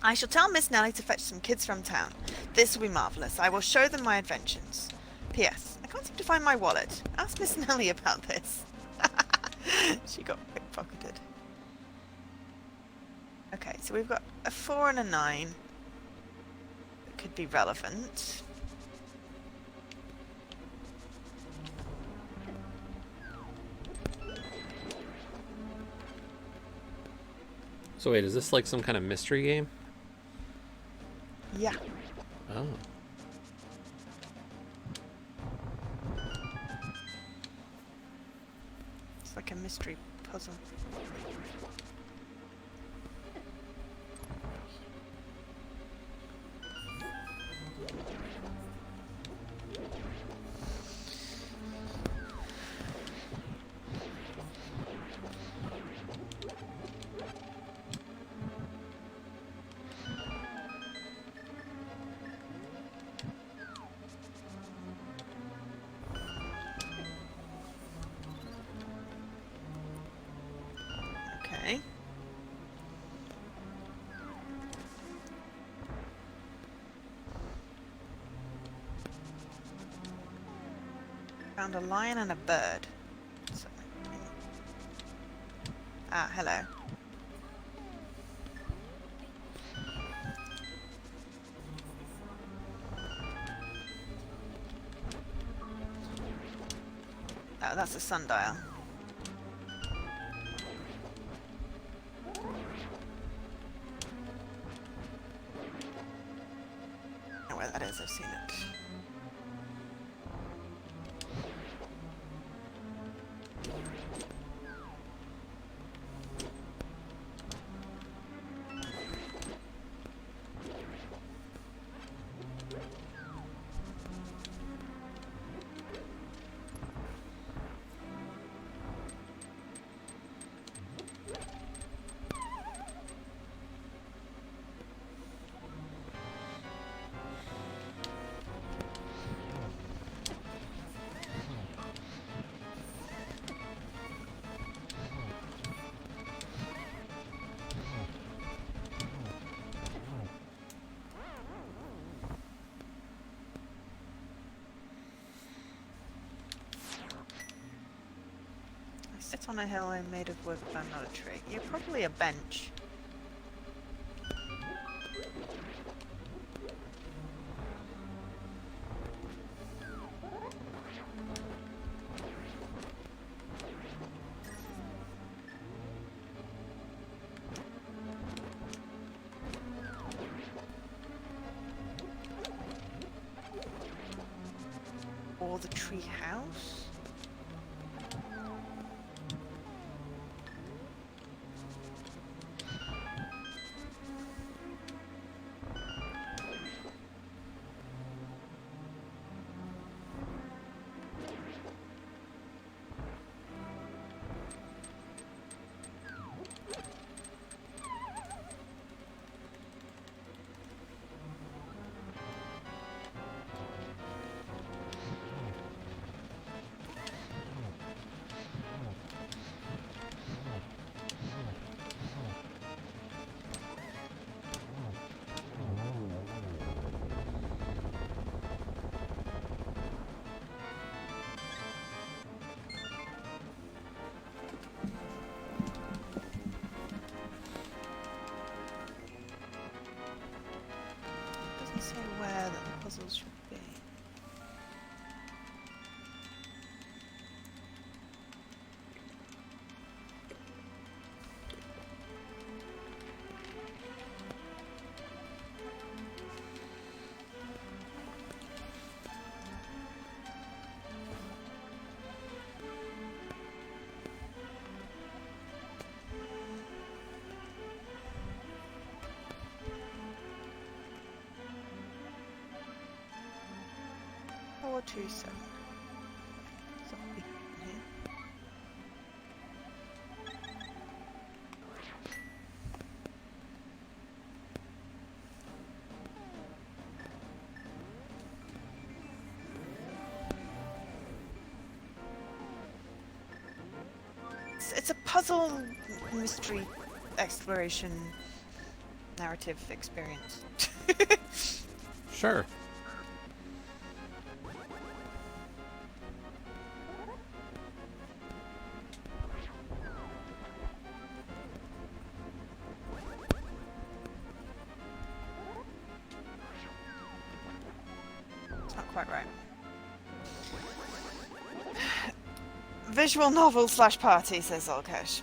I shall tell Miss Nellie to fetch some kids from town. This will be marvellous. I will show them my adventures. P.S. I can't seem to find my wallet. Ask Miss Nellie about this. She got pickpocketed. Okay, so we've got a 4 and a 9 that could be relevant. So wait, is this like some kind of mystery game? Yeah. Oh. It's like a mystery puzzle. Okay. Found a lion and a bird. So, hello. Oh, that's a sundial. I know where that is, I've seen it. I sit on a hill I'm made of wood, but I'm not a tree. You're probably a bench. Or the tree house? Doesn't say where that the puzzles should be. Four, 2, 7. So I'll be here. It's a puzzle mystery exploration narrative experience. Sure. quite right. Visual novel / party, says Zolkesh.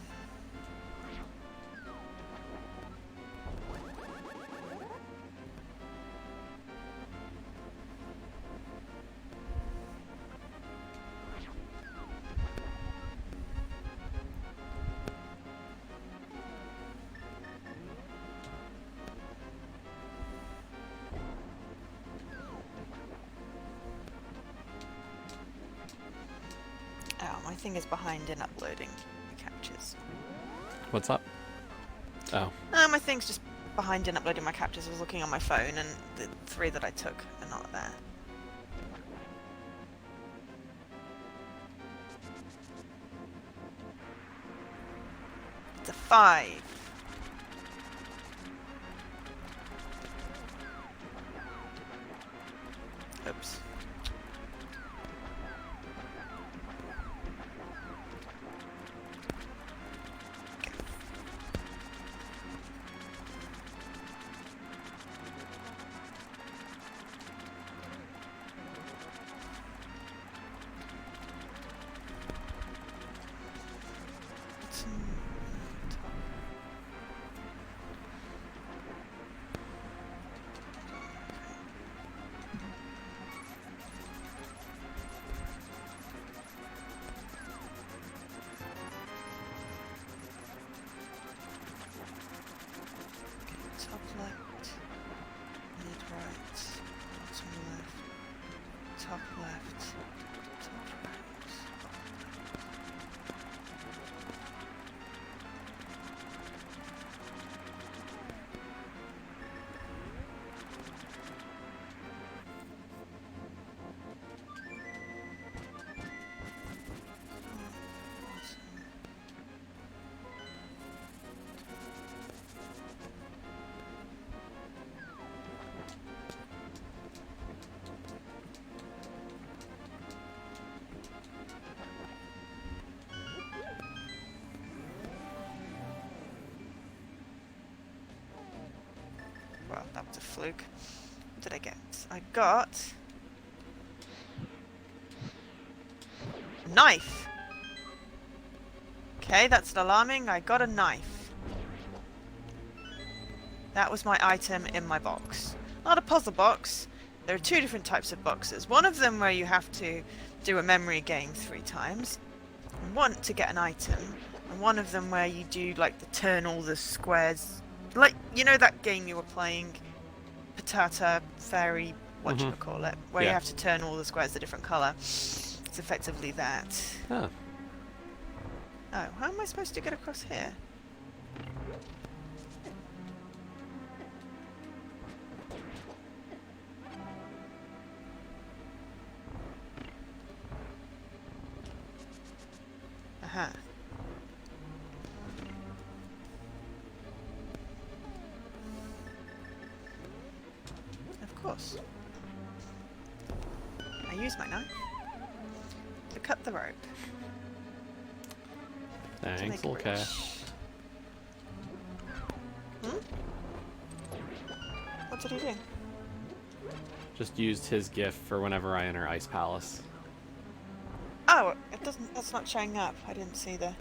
Oh, my thing is behind in uploading the captures. What's up? Oh. My thing's just behind in uploading my captures. I was looking on my phone and the 3 that I took are not there. It's a 5. Oops. Top left, mid right, bottom left, top left, top right. Well, that was a fluke. What did I get? I got... knife! Okay, that's alarming. I got a knife. That was my item in my box. Not a puzzle box. There are 2 different types of boxes. One of them where you have to do a memory game 3 times. And one to get an item. And one of them where you do like the turn all the squares. Like, you know that game you were playing? Patata Fairy, call it? Where you have to turn all the squares a different colour. It's effectively that. Huh. Oh, how am I supposed to get across here? Aha. Of course. I use my knife to cut the rope. Thanks, okay. What did he do? Just used his gift for whenever I enter Ice Palace. Oh, it doesn't. That's not showing up. I didn't see the.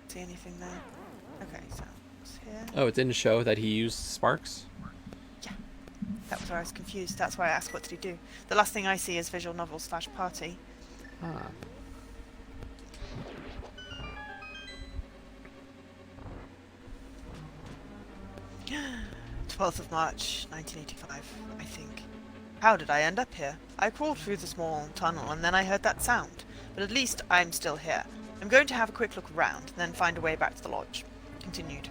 See anything there? Okay, so it's here. Oh, it didn't show that he used sparks? Yeah, that was where I was confused. That's why I asked what did he do. The last thing I see is visual novel / party. Ah. 12th of March, 1985, I think. How did I end up here? I crawled through the small tunnel and then I heard that sound. But at least I'm still here. I'm going to have a quick look around and then find a way back to the lodge. Continued.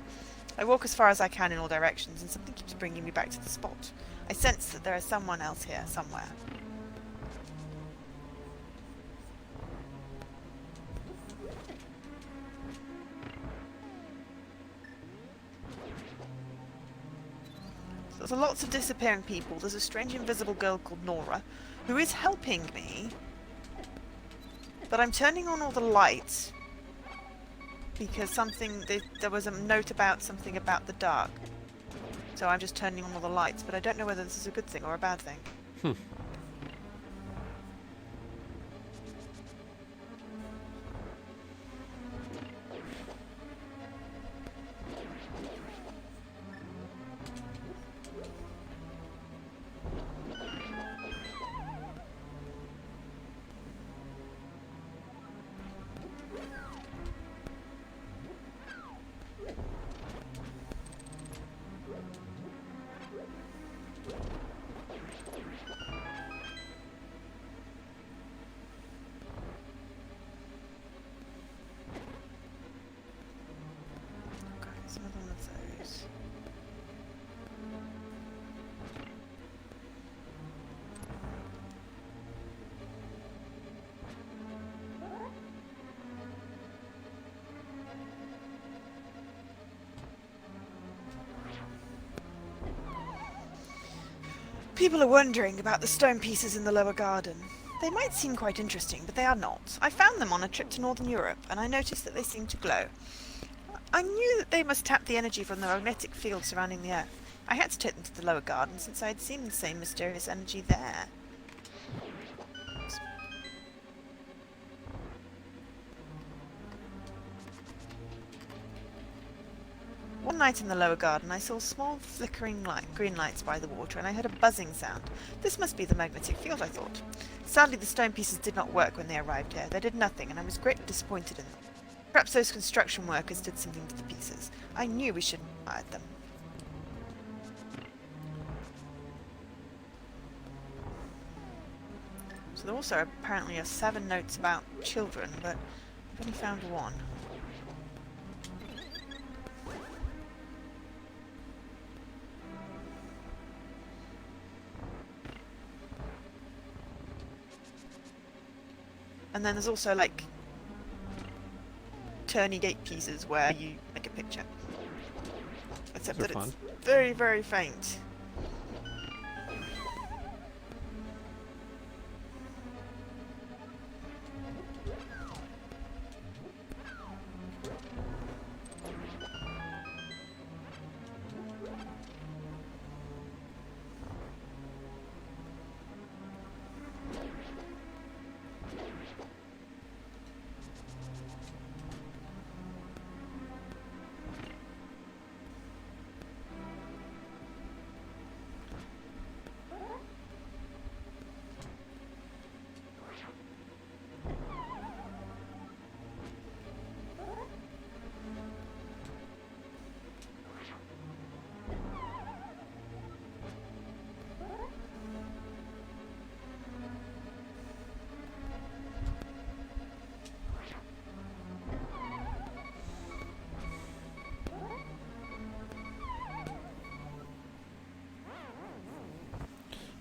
I walk as far as I can in all directions and something keeps bringing me back to the spot. I sense that there is someone else here, somewhere. There's lots of disappearing people. There's a strange invisible girl called Nora, who is helping me. But I'm turning on all the lights. because there was a note about something about the dark. So I'm just turning on all the lights, but I don't know whether this is a good thing or a bad thing. Hmm. Okay, it's another one of those. People are wondering about the stone pieces in the lower garden. They might seem quite interesting, but they are not. I found them on a trip to Northern Europe, and I noticed that they seem to glow. I knew that they must tap the energy from the magnetic field surrounding the Earth. I had to take them to the lower garden since I had seen the same mysterious energy there. One night in the lower garden, I saw small flickering green lights by the water, and I heard a buzzing sound. This must be the magnetic field, I thought. Sadly, the stone pieces did not work when they arrived here. They did nothing, and I was greatly disappointed in them. Perhaps those construction workers did something to the pieces. I knew we shouldn't have fired them. So there also apparently are 7 notes about children, but I've only found one. And then there's also like turny gate pieces where you make a picture. Except that it's very, very faint.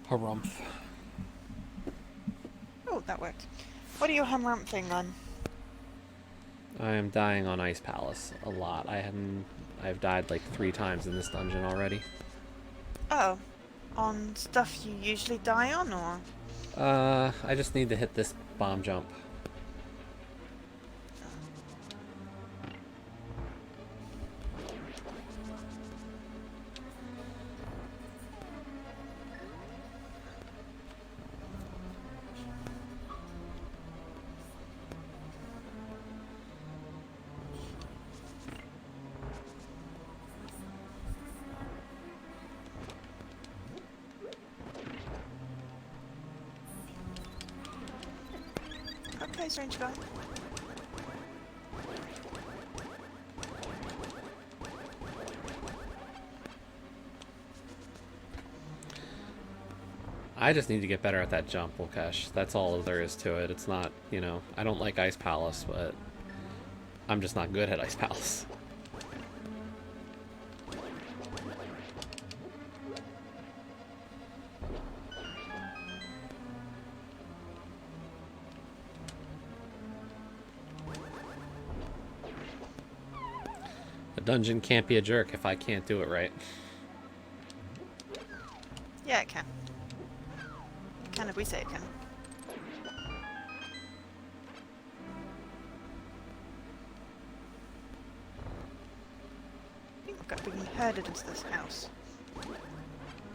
Harumph. Oh, that worked. What are you humrumping on? I am dying on Ice Palace a lot. I've died like 3 times in this dungeon already. Oh, on stuff you usually die on, or? I just need to hit this bomb jump. Okay, strange guy. I just need to get better at that jump, Wolkesh. That's all there is to it. It's not, I don't like Ice Palace, but I'm just not good at Ice Palace. A dungeon can't be a jerk if I can't do it right. Yeah, it can. It can if we say it can. being herded into this house.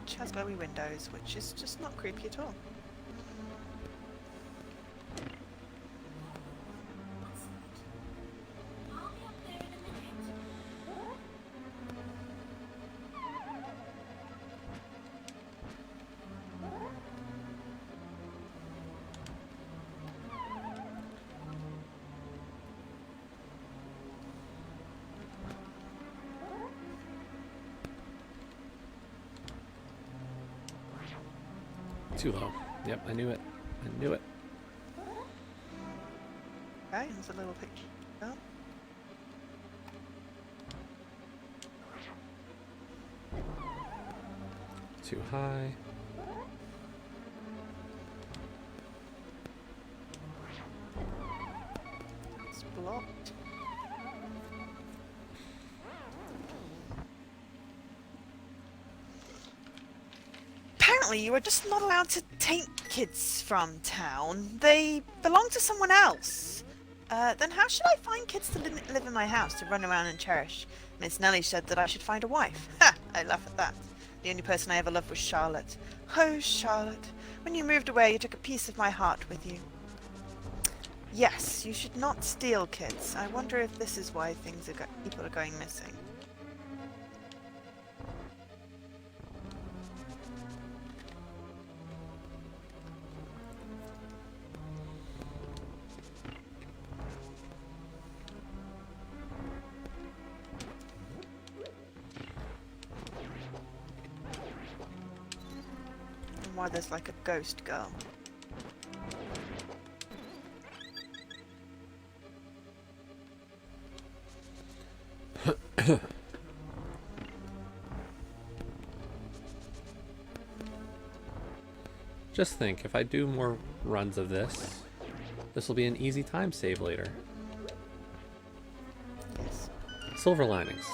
Which has glowy windows, which is just not creepy at all. Too low. Yep, I knew it. I knew it. Okay, there's a little picture. Oh. Too high. It's blocked. Apparently, you are just not allowed to take kids from town. They belong to someone else. Then how should I find kids to live in my house to run around and cherish? Miss Nellie said that I should find a wife. Ha! I laugh at that. The only person I ever loved was Charlotte. Oh, Charlotte. When you moved away, you took a piece of my heart with you. Yes, you should not steal kids. I wonder if this is why people are going missing. Why there's like a ghost girl. Just think, if I do more runs of this, this will be an easy time save later. Yes. Silver linings.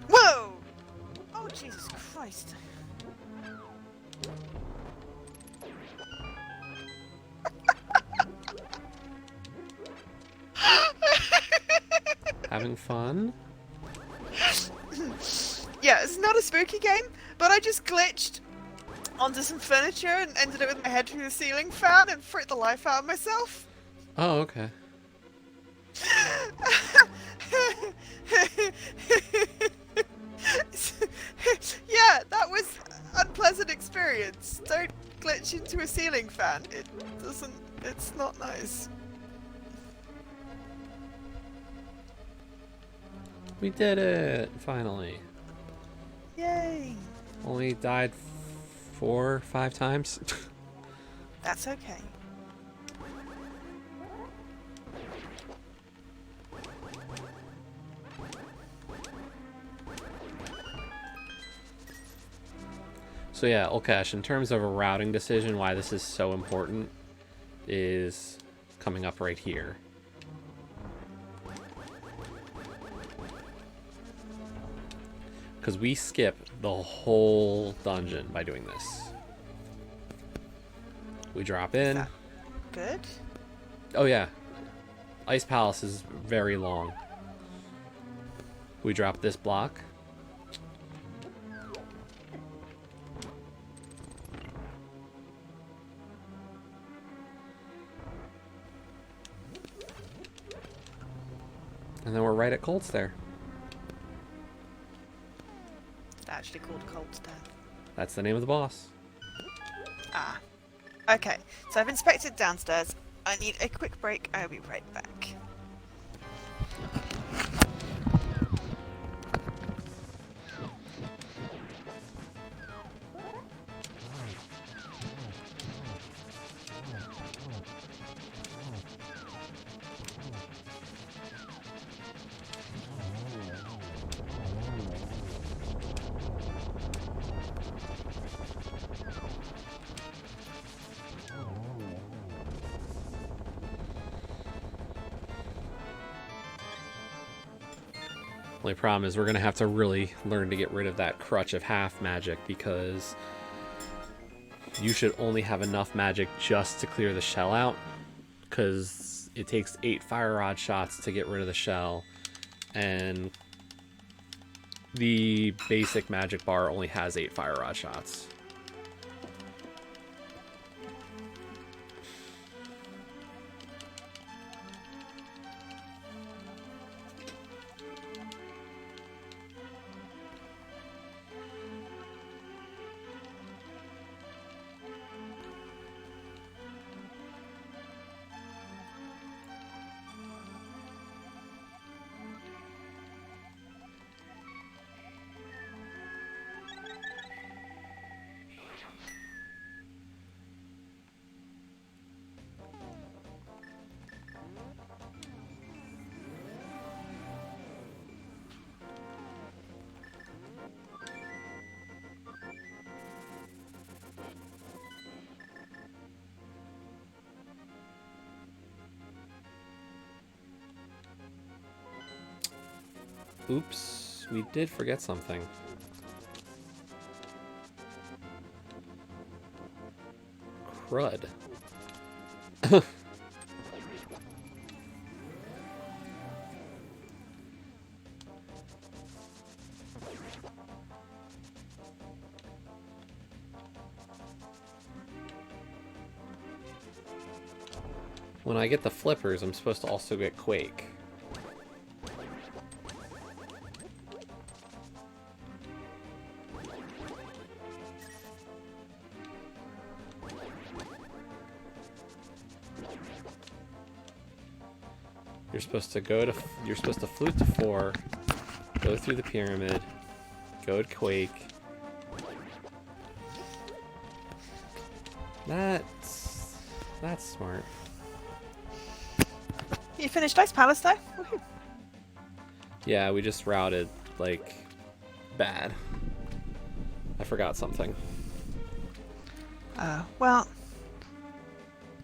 Whoa! Oh, Jesus Christ. Having fun? Yeah, it's not a spooky game, but I just glitched onto some furniture and ended up with my head through the ceiling fan and freaked the life out of myself. Oh, okay. Yeah, that was an unpleasant experience. Don't glitch into a ceiling fan. It's not nice. We did it! Finally. Yay. Only died 4 or 5 times. That's okay. So yeah, Ulkesh, in terms of a routing decision, why this is so important is coming up right here. Because we skip the whole dungeon by doing this. We drop in. Is that good? Oh yeah. Ice Palace is very long. We drop this block. And then we're right at Colt's there. It's actually called Cold's Death. That's the name of the boss. Ah. Okay, so I've inspected downstairs. I need a quick break. I'll be right back. Only problem is we're going to have to really learn to get rid of that crutch of half magic, because you should only have enough magic just to clear the shell out, because it takes 8 fire rod shots to get rid of the shell, and the basic magic bar only has 8 fire rod shots. Oops, we did forget something. Crud. When I get the flippers, I'm supposed to also get Quake. You're supposed to flute to 4, go through the pyramid, go to Quake. That's smart. You finished Ice Palace though? Woohoo. Yeah, we just routed like bad. I forgot something. Well,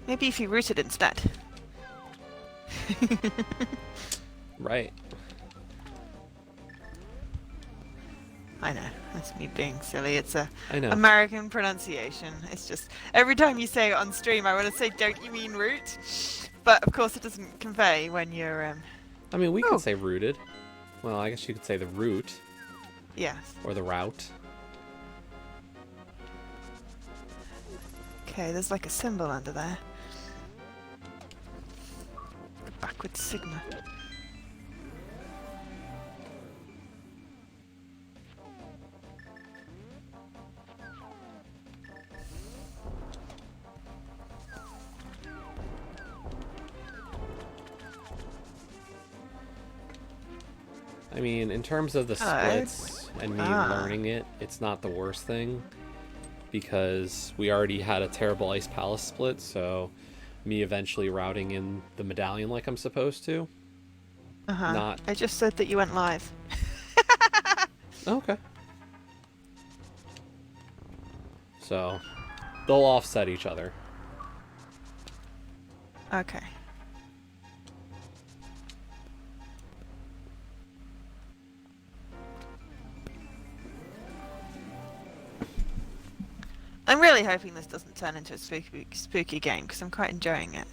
maybe if you rooted instead. Right. I know, that's me being silly. It's a I know. American pronunciation. It's just every time you say it on stream, I want to say, "Don't you mean root?" But of course, it doesn't convey when you're. I mean, we could say rooted. Well, I guess you could say the route. Yes. Or the route. Okay, there's like a symbol under there. The backwards sigma. I mean, in terms of the splits and me learning it, it's not the worst thing. Because we already had a terrible Ice Palace split, so me eventually routing in the medallion like I'm supposed to. Not... I just said that you went live. Okay. So, they'll offset each other. Okay. I'm really hoping this doesn't turn into a spooky game, because I'm quite enjoying it.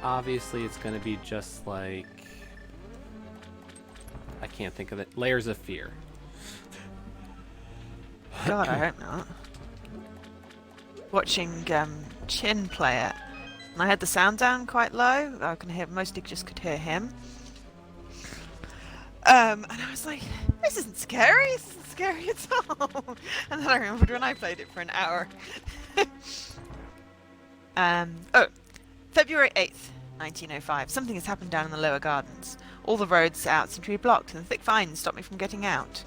Obviously, it's going to be just like... I can't think of it. Layers of Fear. God, I hope not. Watching Chin play it, and I had the sound down quite low. I can hear, mostly just could hear him. And I was like, this isn't scary. This isn't scary at all. And then I remembered when I played it for an hour. February 8th, 1905. Something has happened down in the lower gardens. All the roads out seem to be blocked, and the thick vines stop me from getting out.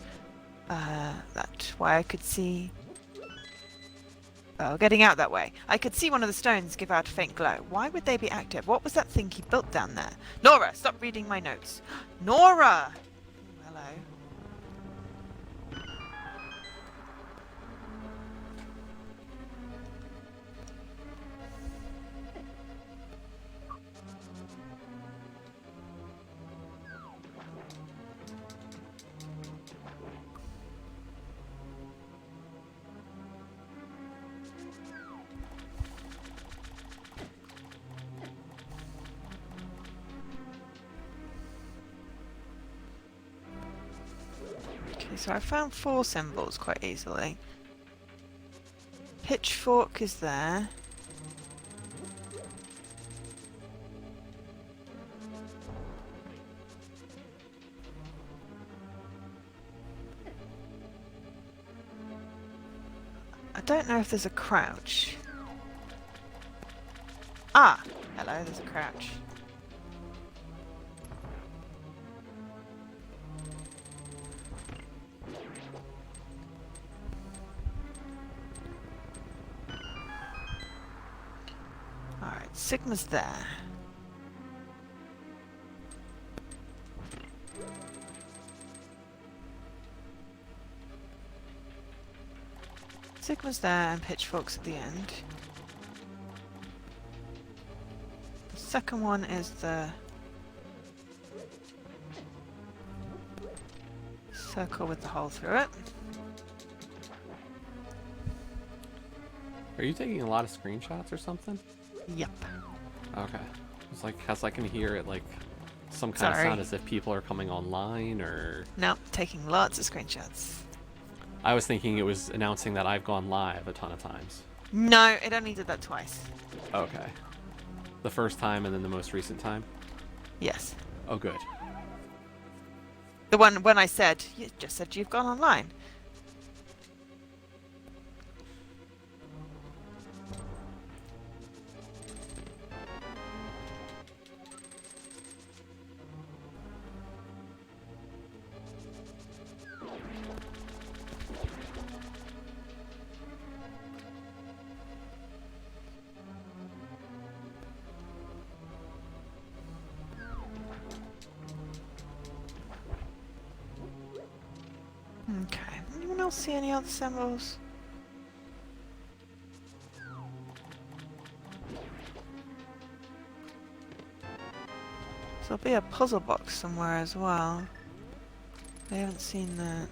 That's why I could see... Oh, getting out that way. I could see one of the stones give out a faint glow. Why would they be active? What was that thing he built down there? Nora, stop reading my notes. Nora! Hello. Okay, so I found 4 symbols quite easily. Pitchfork is there. I don't know if there's a crouch. Ah! Hello, there's a crouch. Alright, Sigma's there. Sigma's there and Pitchfork's at the end. The second one is the circle with the hole through it. Are you taking a lot of screenshots or something? Yep. Okay. It's like, cause I can hear it like some kind of sound as if people are coming online, or... No, taking lots of screenshots. I was thinking it was announcing that I've gone live a ton of times. No, it only did that twice. Okay. The first time and then the most recent time? Yes. Oh, good. The one when I said, you just said you've gone online. Okay. Anyone else see any other symbols? There'll be a puzzle box somewhere as well. I haven't seen that.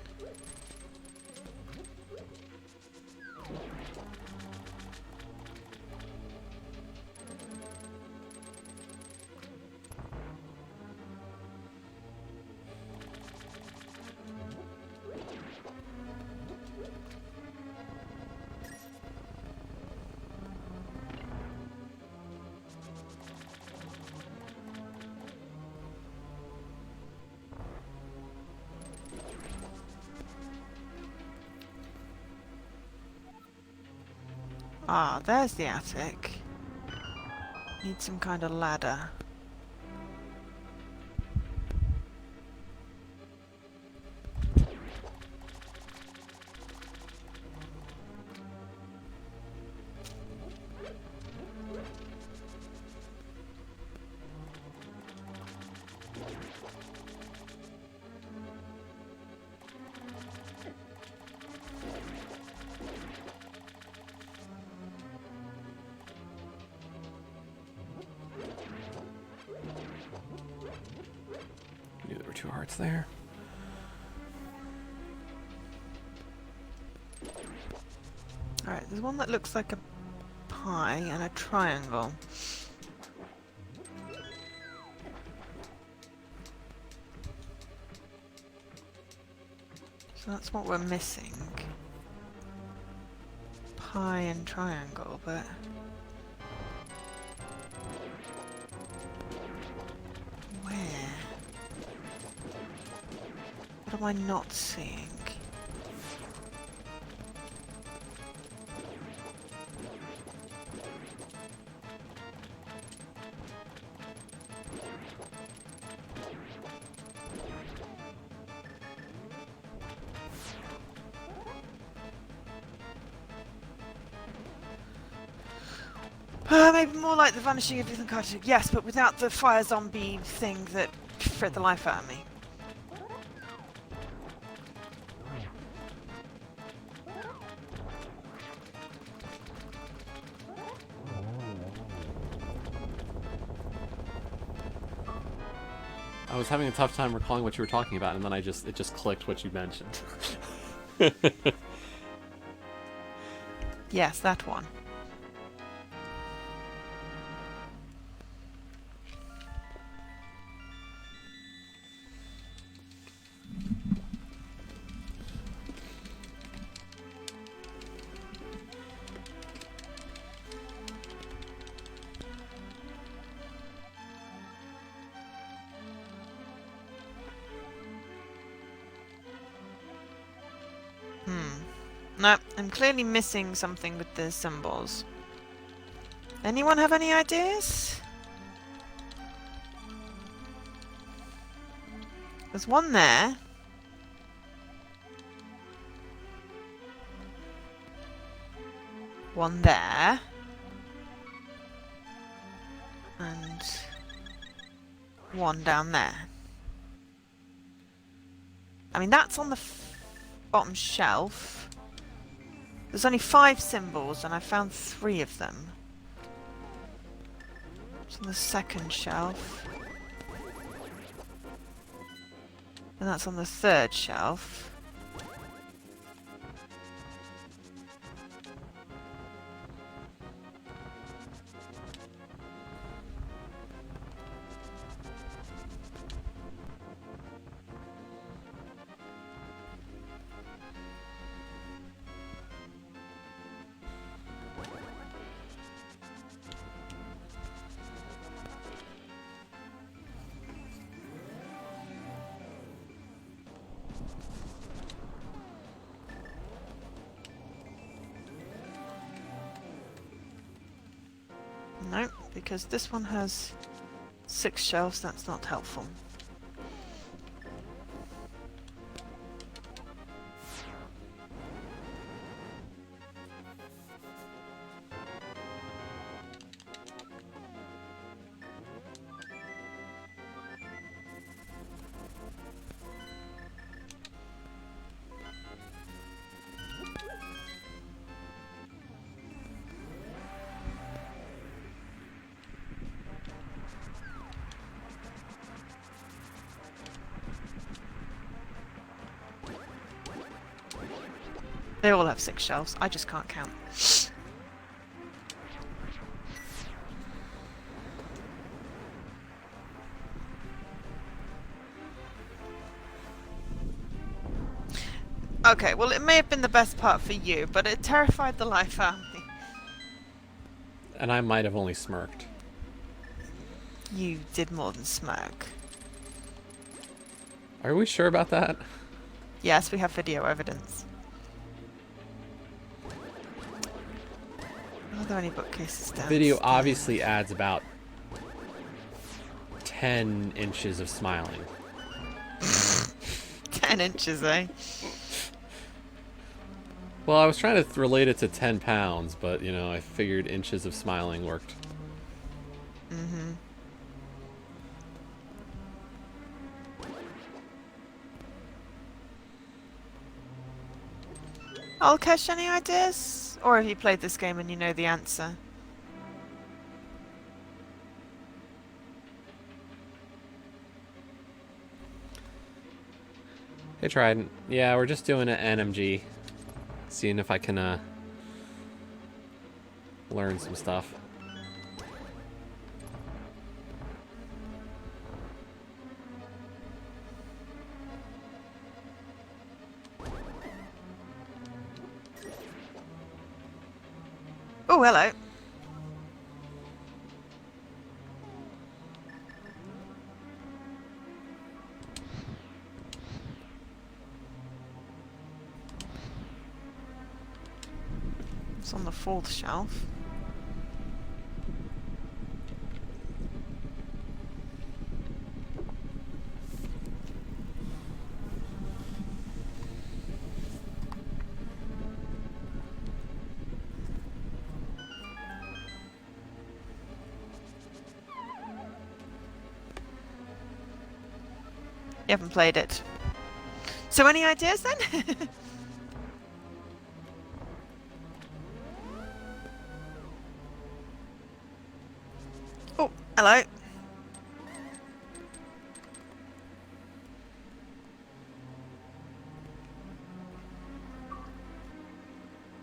Ah, there's the attic. Need some kind of ladder. Knew there were 2 hearts there. Alright, there's one that looks like a pie and a triangle. So that's what we're missing. Pie and triangle, but... where? What am I not seeing? Maybe more like the vanishing of Ethan Carter. Yes, but without the fire zombie thing that frit the life out of me. I was having a tough time recalling what you were talking about, and then it just clicked what you mentioned. Yes, that one. No, I'm clearly missing something with the symbols. Anyone have any ideas? There's one there. One there. And one down there. I mean, that's on the bottom shelf. There's only 5 symbols, and I found 3 of them. It's on the second shelf. And that's on the third shelf. No, because this one has 6 shelves, that's not helpful. They all have 6 shelves, I just can't count. Okay, well it may have been the best part for you, but it terrified the life out of me. And I might have only smirked. You did more than smirk. Are we sure about that? Yes, we have video evidence. Are there any bookcases down? Video obviously adds about 10 inches of smiling. 10 inches, eh? Well, I was trying to relate it to 10 pounds, but, you know, I figured inches of smiling worked. Mm-hmm. Alkesh, any ideas? Or have you played this game and you know the answer? Hey, Trident. Yeah, we're just doing an NMG. Seeing if I can, learn some stuff. Oh, hello. It's on the 4th shelf. You haven't played it. So any ideas then? Oh, hello.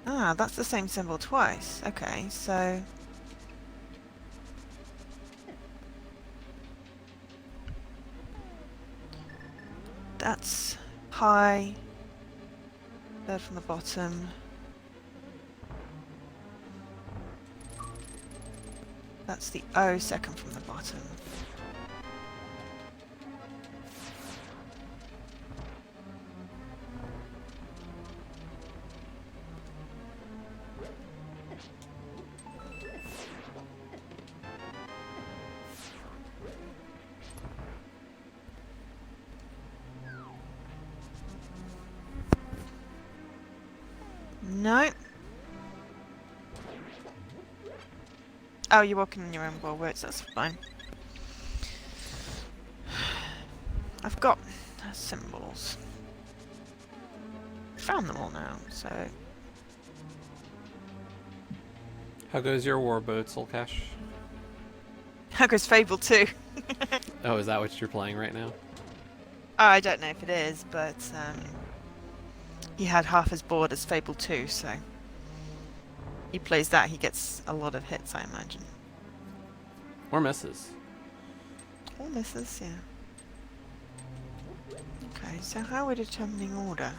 Ah, that's the same symbol twice. Okay, so... That's high. Third from the bottom. That's the O, second from the bottom. No. Oh, you're walking in your own bulwarks, that's fine. I've got symbols. Found them all now, so... How goes your warboat, Soulcash? How goes Fable 2? Oh, is that what you're playing right now? Oh, I don't know if it is, but he had half as board as Fable 2, so he plays that, he gets a lot of hits, I imagine. Or misses. Or misses, yeah. Okay, so how are we determining order?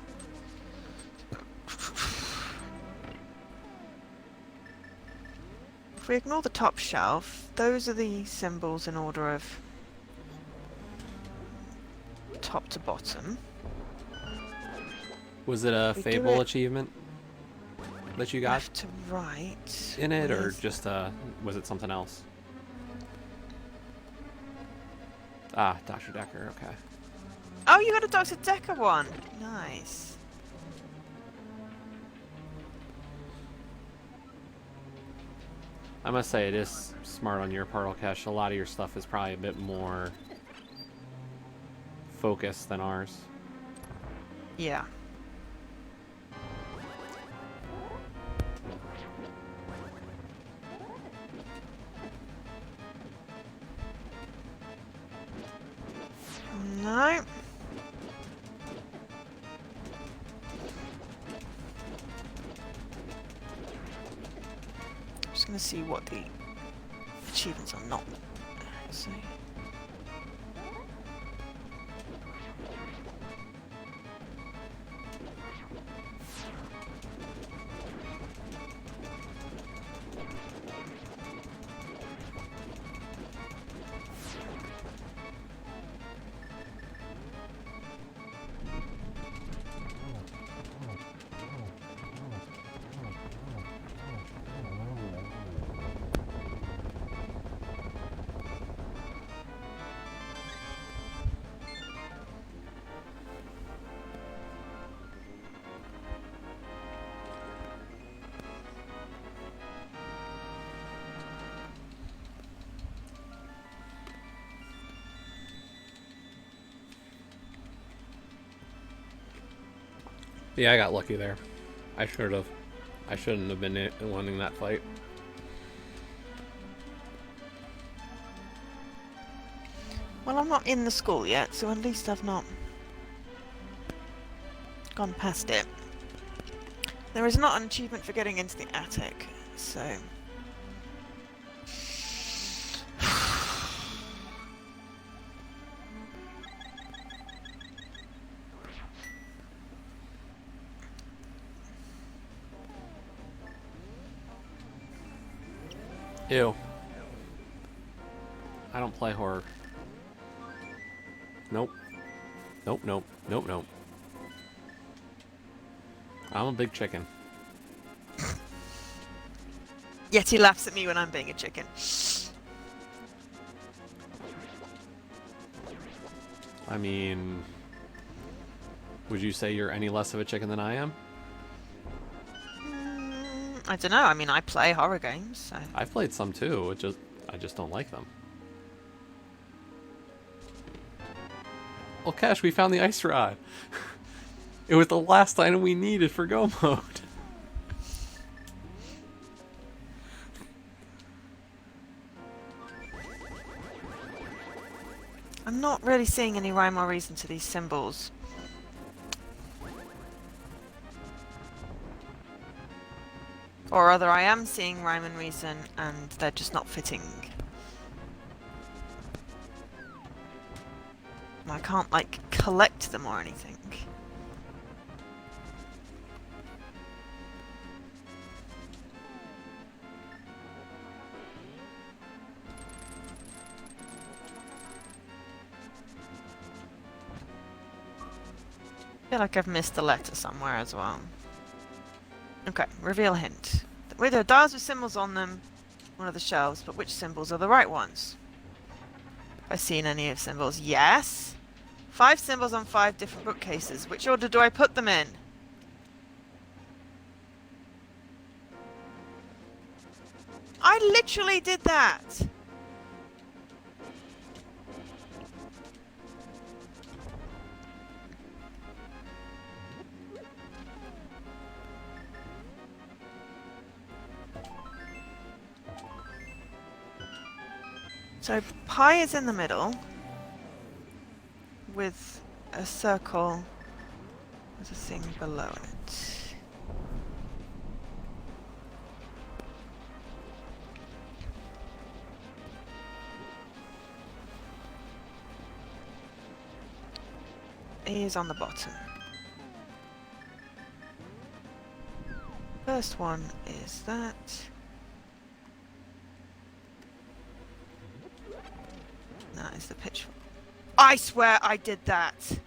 If we ignore the top shelf, those are the symbols in order of top to bottom. Was it a Fable achievement that you got Left to right. in it, or just was it something else? Ah, Dr. Decker, okay. Oh, you got a Dr. Decker one! Nice. I must say, it is smart on your part, Alkesh. A lot of your stuff is probably a bit more focused than ours. Yeah. No. Just gonna see what the achievements are not. Let's see. Yeah, I got lucky there. I should have. I shouldn't have been winning that fight. Well, I'm not in the school yet, so at least I've not gone past it. There is not an achievement for getting into the attic, so... Ew. I don't play horror. Nope. Nope, nope, nope, nope. I'm a big chicken. Yet he laughs at me when I'm being a chicken. I mean... Would you say you're any less of a chicken than I am? I don't know. I mean, I play horror games, so... I've played some too. I just don't like them. Well, Cash, we found the ice rod. It was the last item we needed for go mode. I'm not really seeing any rhyme or reason to these symbols. Or rather, I am seeing rhyme and reason, and they're just not fitting. I can't, like, collect them or anything. I feel like I've missed a letter somewhere as well. Okay, reveal hint. There are dials with symbols on them, one of the shelves, but which symbols are the right ones? Have I seen any of symbols? Yes! 5 symbols on 5 different bookcases. Which order do I put them in? I literally did that. So pi is in the middle with a circle with a thing below it. E is on the bottom. First one is that. That is the pitchfork. I swear I did that.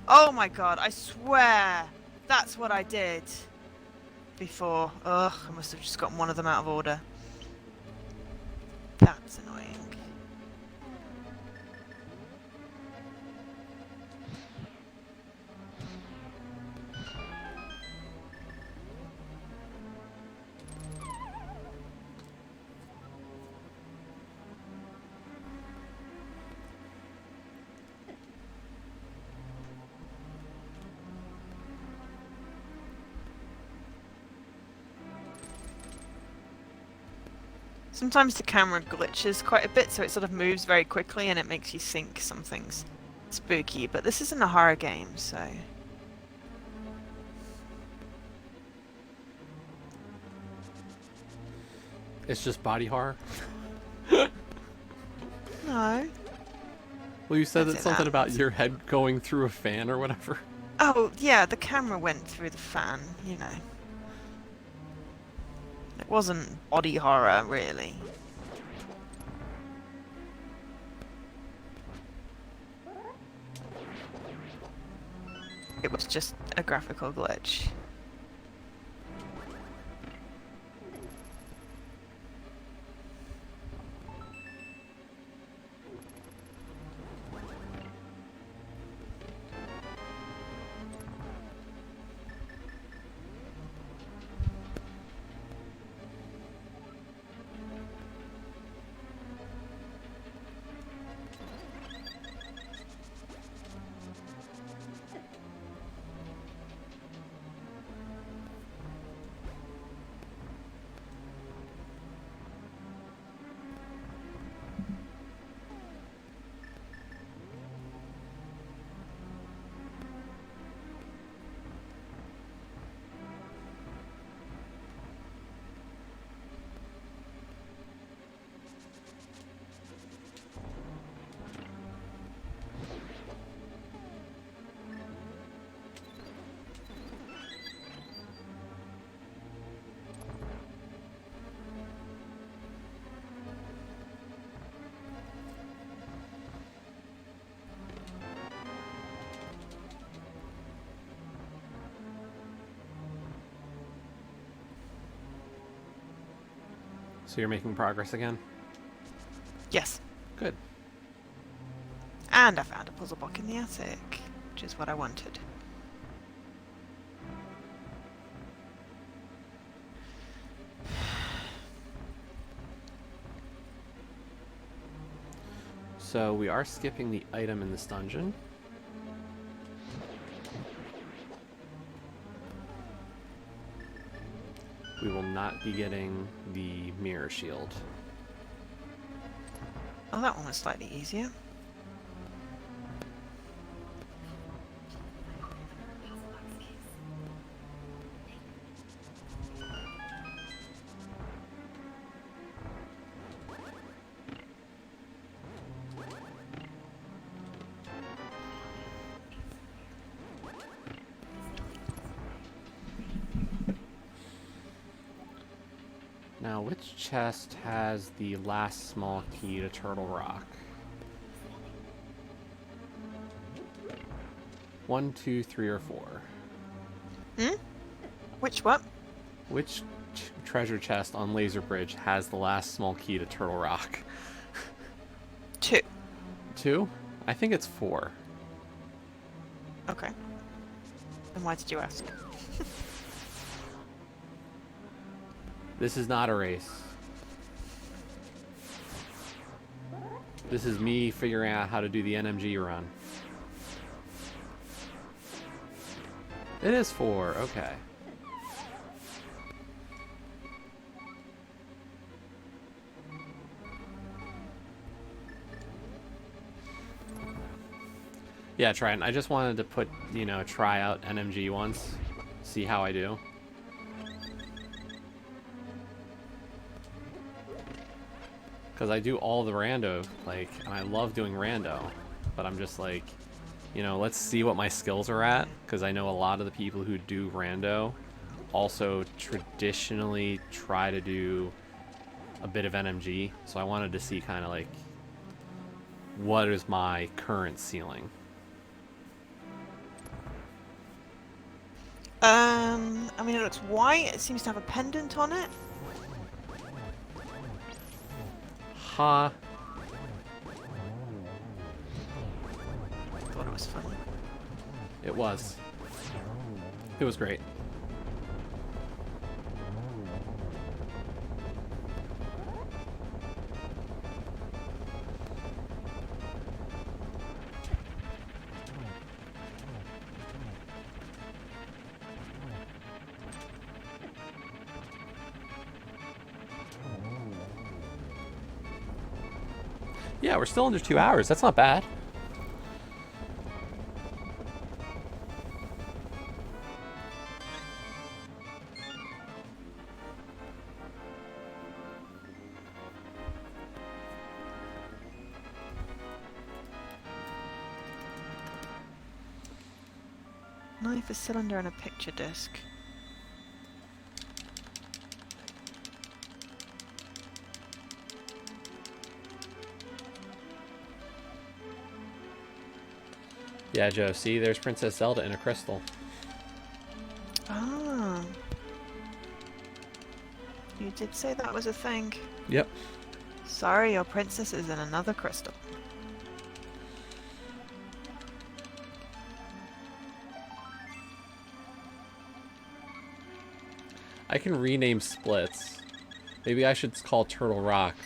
Oh my god, I swear that's what I did before. Ugh, I must have just gotten one of them out of order. That's annoying. Sometimes the camera glitches quite a bit, so it sort of moves very quickly and it makes you think something's spooky, but this isn't a horror game, so... It's just body horror? No. Well, you said That's that something that. about your head going through a fan or whatever. Oh, yeah, the camera went through the fan, you know. It wasn't body horror, really. It was just a graphical glitch. So you're making progress again? Yes. Good. And I found a puzzle block in the attic, which is what I wanted. So we are skipping the item in this dungeon. We will not be getting the mirror shield. Oh, that one was slightly easier. Now, which chest has the last small key to Turtle Rock? 1, 2, 3, or 4? Hmm? Which what? Which treasure chest on Laser Bridge has the last small key to Turtle Rock? 2. 2? I think it's 4. Okay. And why did you ask? This is not a race. This is me figuring out how to do the NMG run. It is 4, okay. Yeah, Triton, I just wanted to put, try out NMG once, see how I do. Because I do all the rando, and I love doing rando, but I'm just like, let's see what my skills are at, because I know a lot of the people who do rando also traditionally try to do a bit of NMG, so I wanted to see kind of like, what is my current ceiling? I mean, it looks white. It seems to have a pendant on it. Ha. Thought it was funny. It was. It was great. Yeah, we're still under 2 hours. That's not bad. Knife, a cylinder, and a picture disc. Yeah, Joe, see, there's Princess Zelda in a crystal. Ah. You did say that was a thing. Yep. Sorry, your princess is in another crystal. I can rename splits. Maybe I should call Turtle Rock.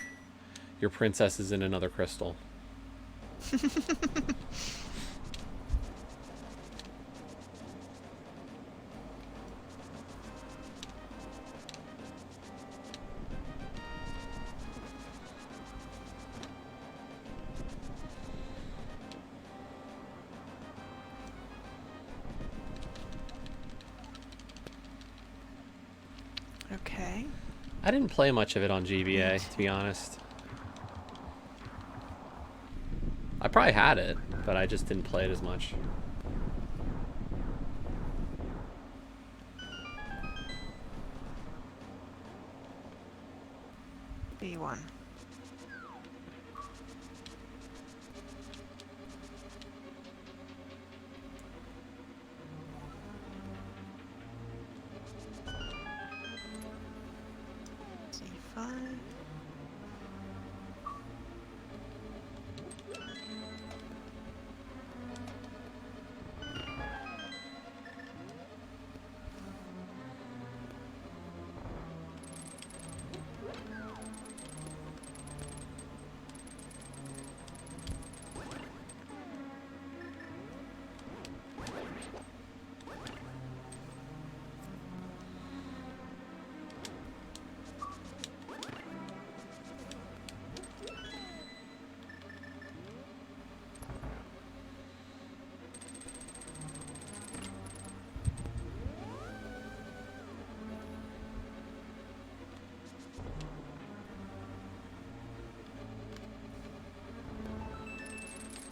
Your princess is in another crystal. Okay. I didn't play much of it on GBA, to be honest. I probably had it, but I just didn't play it as much. B1. C5.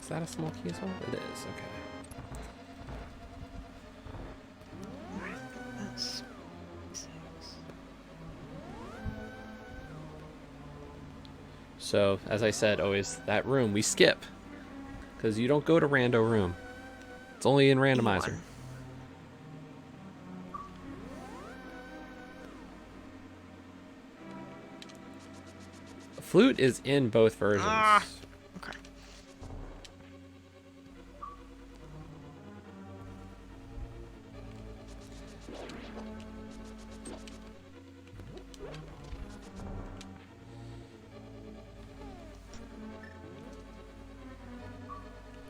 Is that a small key as well? It is, okay. That's 6. So, as I said, always, that room we skip. Because you don't go to rando room. It's only in randomizer. E1. Flute is in both versions. Ah. Okay.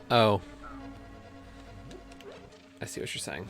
Oh, I see what you're saying.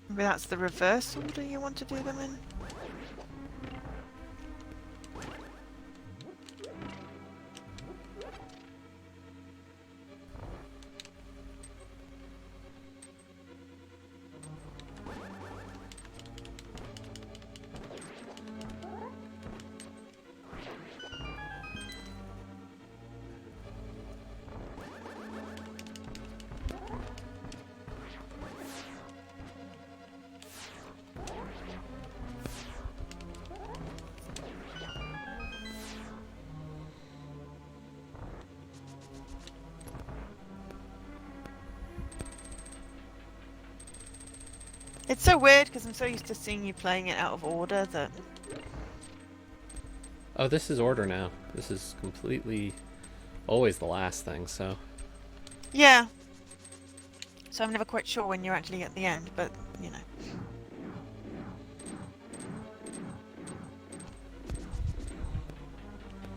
Maybe that's the reverse order you want to do them in? It's so weird because I'm so used to seeing you playing it out of order that... Oh, this is order now. This is completely always the last thing, so... Yeah. So I'm never quite sure when you're actually at the end, but, you know.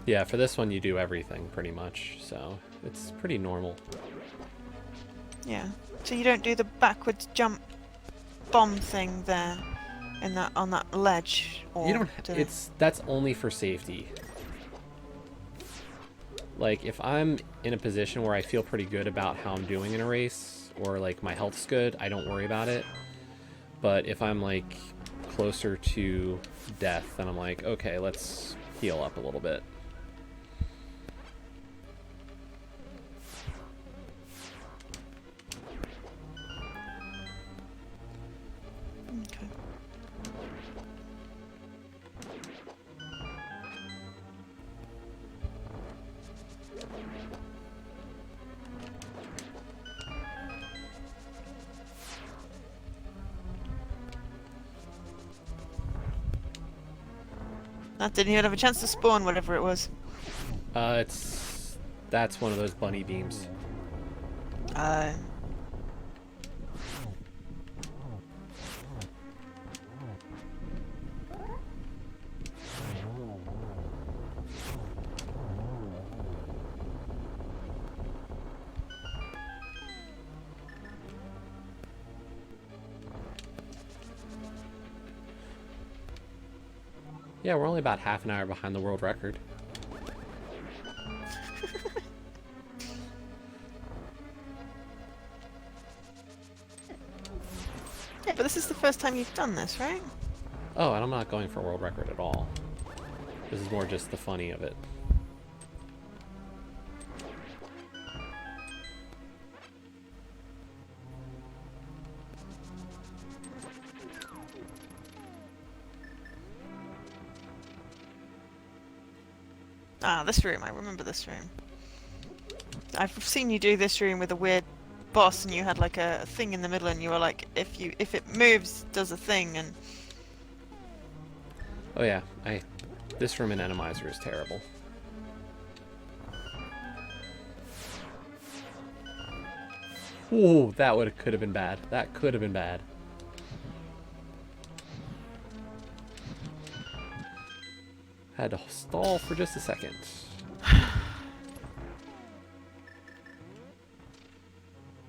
Yeah, for this one you do everything, pretty much, so it's pretty normal. Yeah. So you don't do the backwards jump bomb thing there in that on that ledge, or You don't... do That's only for safety. Like, if I'm in a position where I feel pretty good about how I'm doing in a race, or, like, my health's good, I don't worry about it. But if I'm, like, closer to death, then I'm like, okay, let's heal up a little bit. Okay. That didn't even have a chance to spawn, whatever it was. That's one of those bunny beams. Yeah, we're only about half an hour behind the world record. Yeah, but this is the first time you've done this, right? Oh, and I'm not going for world record at all. This is more just the funny of it. Ah, this room. I remember this room. I've seen you do this room with a weird boss, and you had like a thing in the middle, and you were like, if it moves, does a thing, and... Oh yeah, this room in Enemizer is terrible. Ooh, could have been bad. That could have been bad. Had to stall for just a second.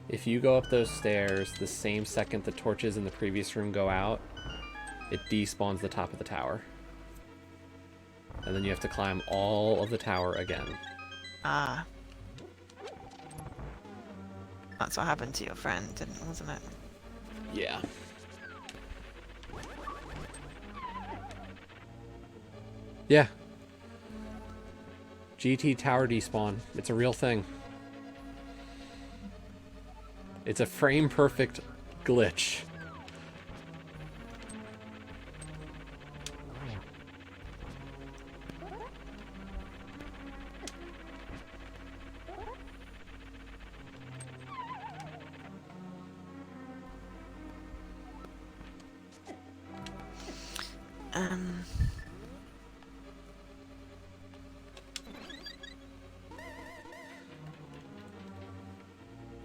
If you go up those stairs the same second the torches in the previous room go out, it despawns the top of the tower. And then you have to climb all of the tower again. Ah. That's what happened to your friend, wasn't it? Yeah. Yeah. GT tower despawn. It's a real thing. It's a frame perfect glitch.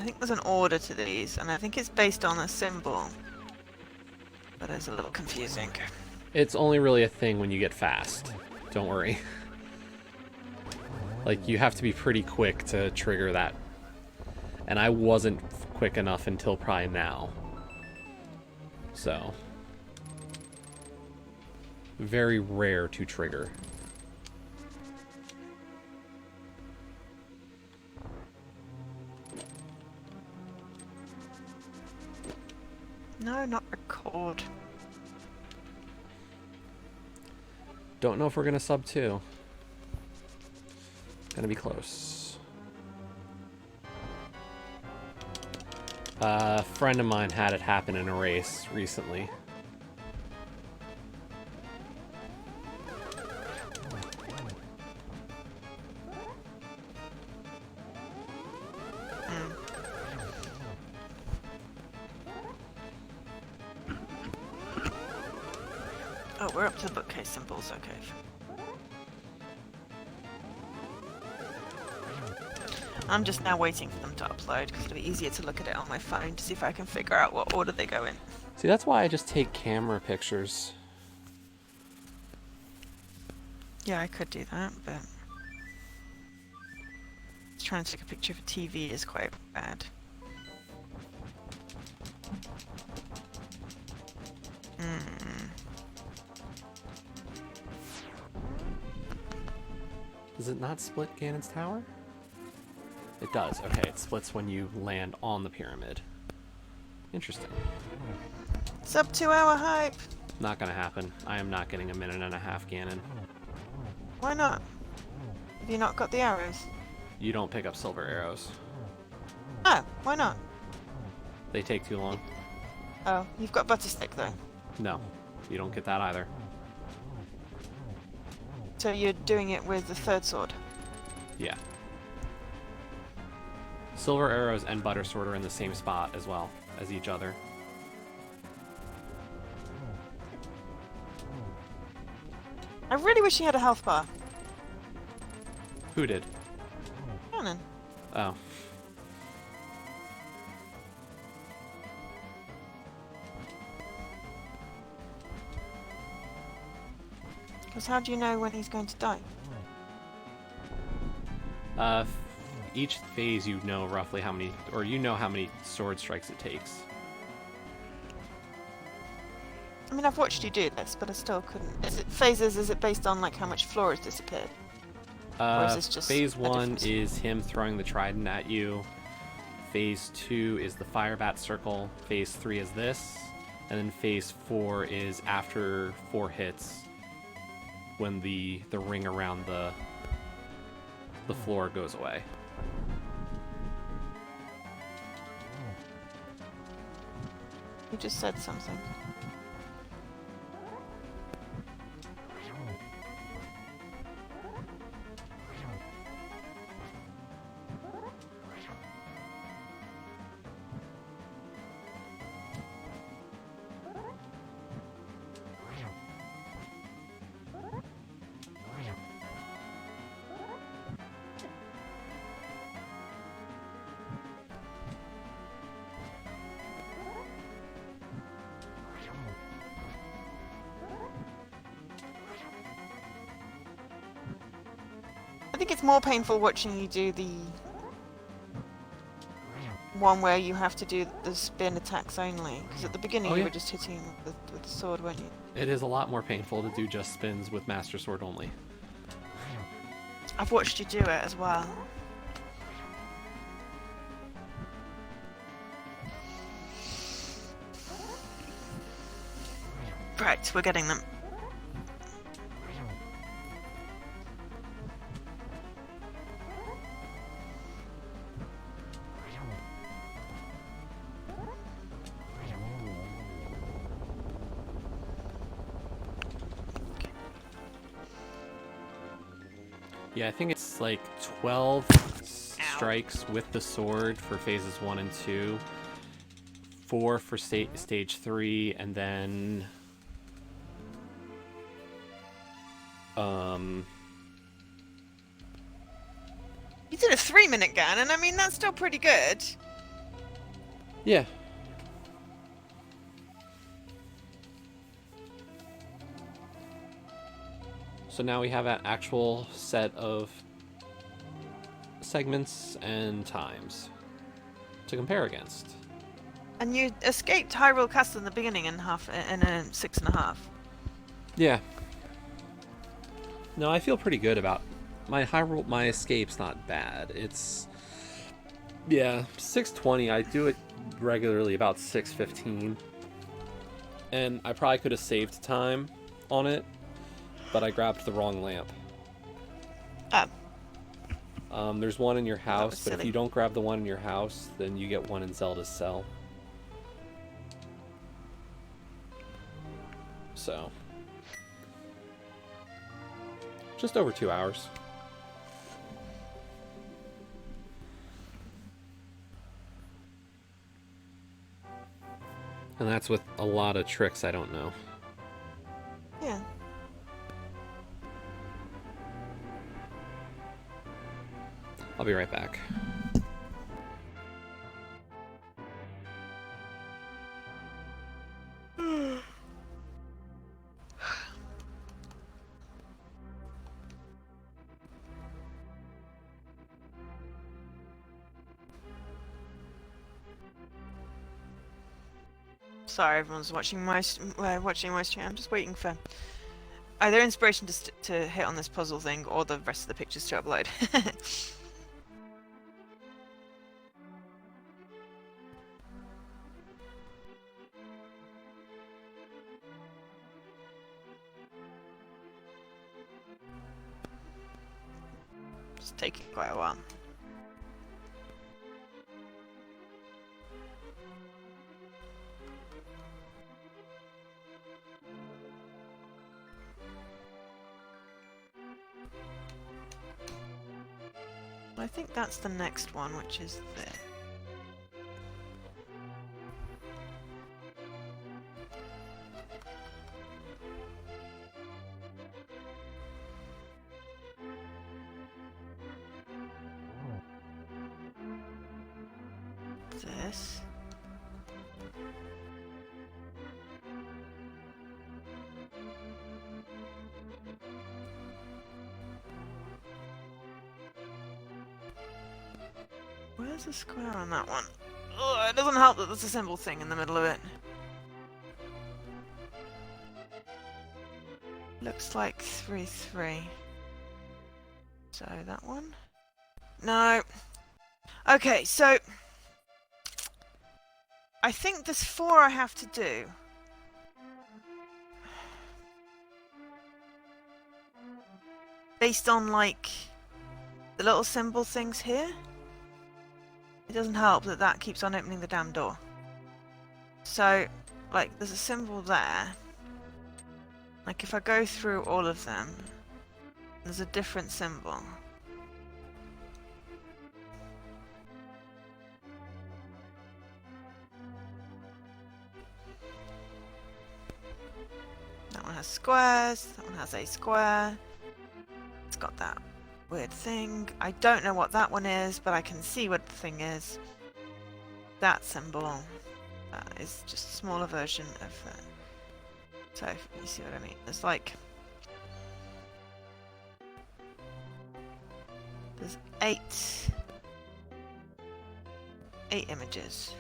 I think there's an order to these, and I think it's based on a symbol. But it's a little confusing. It's only really a thing when you get fast. Don't worry. Like, you have to be pretty quick to trigger that. And I wasn't quick enough until probably now. So. Very rare to trigger. No, not record. Don't know if we're going to sub 2. Gonna be close. A friend of mine had it happen in a race recently. Oh, we're up to the bookcase symbols, okay. I'm just now waiting for them to upload because it'll be easier to look at it on my phone to see if I can figure out what order they go in. See, that's why I just take camera pictures. Yeah, I could do that, but trying to take a picture of a TV is quite bad. Does it not split Ganon's tower? It does. Okay, it splits when you land on the pyramid. Interesting. Sub 2 hour hype! Not gonna happen. I am not getting a minute and a half Ganon. Why not? Have you not got the arrows? You don't pick up silver arrows. Oh, why not? They take too long. Oh, you've got butterstick though. No, you don't get that either. So you're doing it with the third sword? Yeah. Silver arrows and butter sword are in the same spot as well as each other. I really wish he had a health bar. Who did? Ganon. Oh. Because how do you know when he's going to die? Each phase you know roughly how many, or you know how many sword strikes it takes. I mean, I've watched you do this, but I still couldn't. Is it phases? Is it based on like how much floor has disappeared? Or is this just Phase a 1 difference? is him throwing the trident at you. Phase 2 is the fire bat circle. Phase 3 is this. And then phase 4 is after 4 hits, when the ring around the floor goes away. You just said something. I think it's more painful watching you do the one where you have to do the spin attacks only. Because at the beginning Oh, you yeah. were just hitting with the sword, weren't you? It is a lot more painful to do just spins with Master Sword only. I've watched you do it as well. Right, we're getting them. Yeah, I think it's like 12 Ow. strikes with the sword for phases 1 and 2, 4 for stage 3, and then You did a 3-minute gun, and I mean, that's still pretty good. yeah. So now we have an actual set of segments and times to compare against. And you escaped Hyrule Castle in the beginning in a 6.5. Yeah. No, I feel pretty good about my escape's not bad. It's 6:20. I do it regularly about 6:15. And I probably could have saved time on it, but I grabbed the wrong lamp. There's one in your house, but if you don't grab the one in your house, then you get one in Zelda's cell. So, just over 2 hours. And that's with a lot of tricks I don't know. Yeah. I'll be right back. Sorry, everyone's watching my stream. I'm just waiting for either inspiration to hit on this puzzle thing or the rest of the pictures to upload. It's taking quite a while. I think that's the next one, which is there. This. Where's the square on that one? Ugh, it doesn't help that there's a symbol thing in the middle of it. Looks like 3-3. So that one? No. Okay, so I think there's 4 I have to do. Based on, like, the little symbol things here. It doesn't help that that keeps on opening the damn door. So, like, there's a symbol there. Like, if I go through all of them, there's a different symbol. That one has squares, that one has a square. It's got that weird thing. I don't know what that one is, but I can see what the thing is. That symbol is just a smaller version of that. So, you see what I mean? There's like... There's 8 images.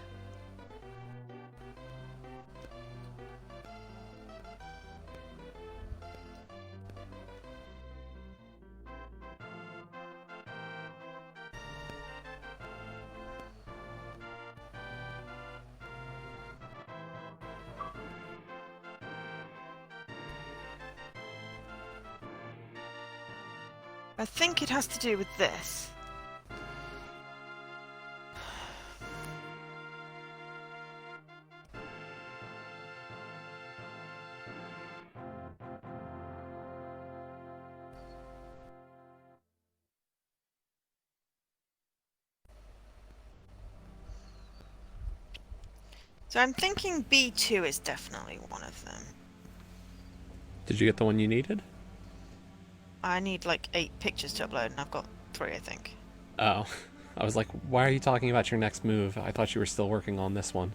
I think it has to do with this. So I'm thinking B2 is definitely one of them. Did you get the one you needed? I need like 8 pictures to upload, and I've got 3, I think. Oh. I was like, why are you talking about your next move? I thought you were still working on this one.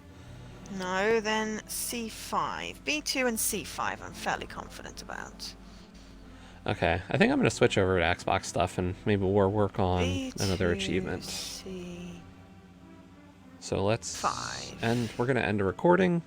No, then C5. B2 and C5 I'm fairly confident about. Okay, I think I'm going to switch over to Xbox stuff and maybe we'll work on B2, another achievement. C5. So let's... And we're going to end a recording.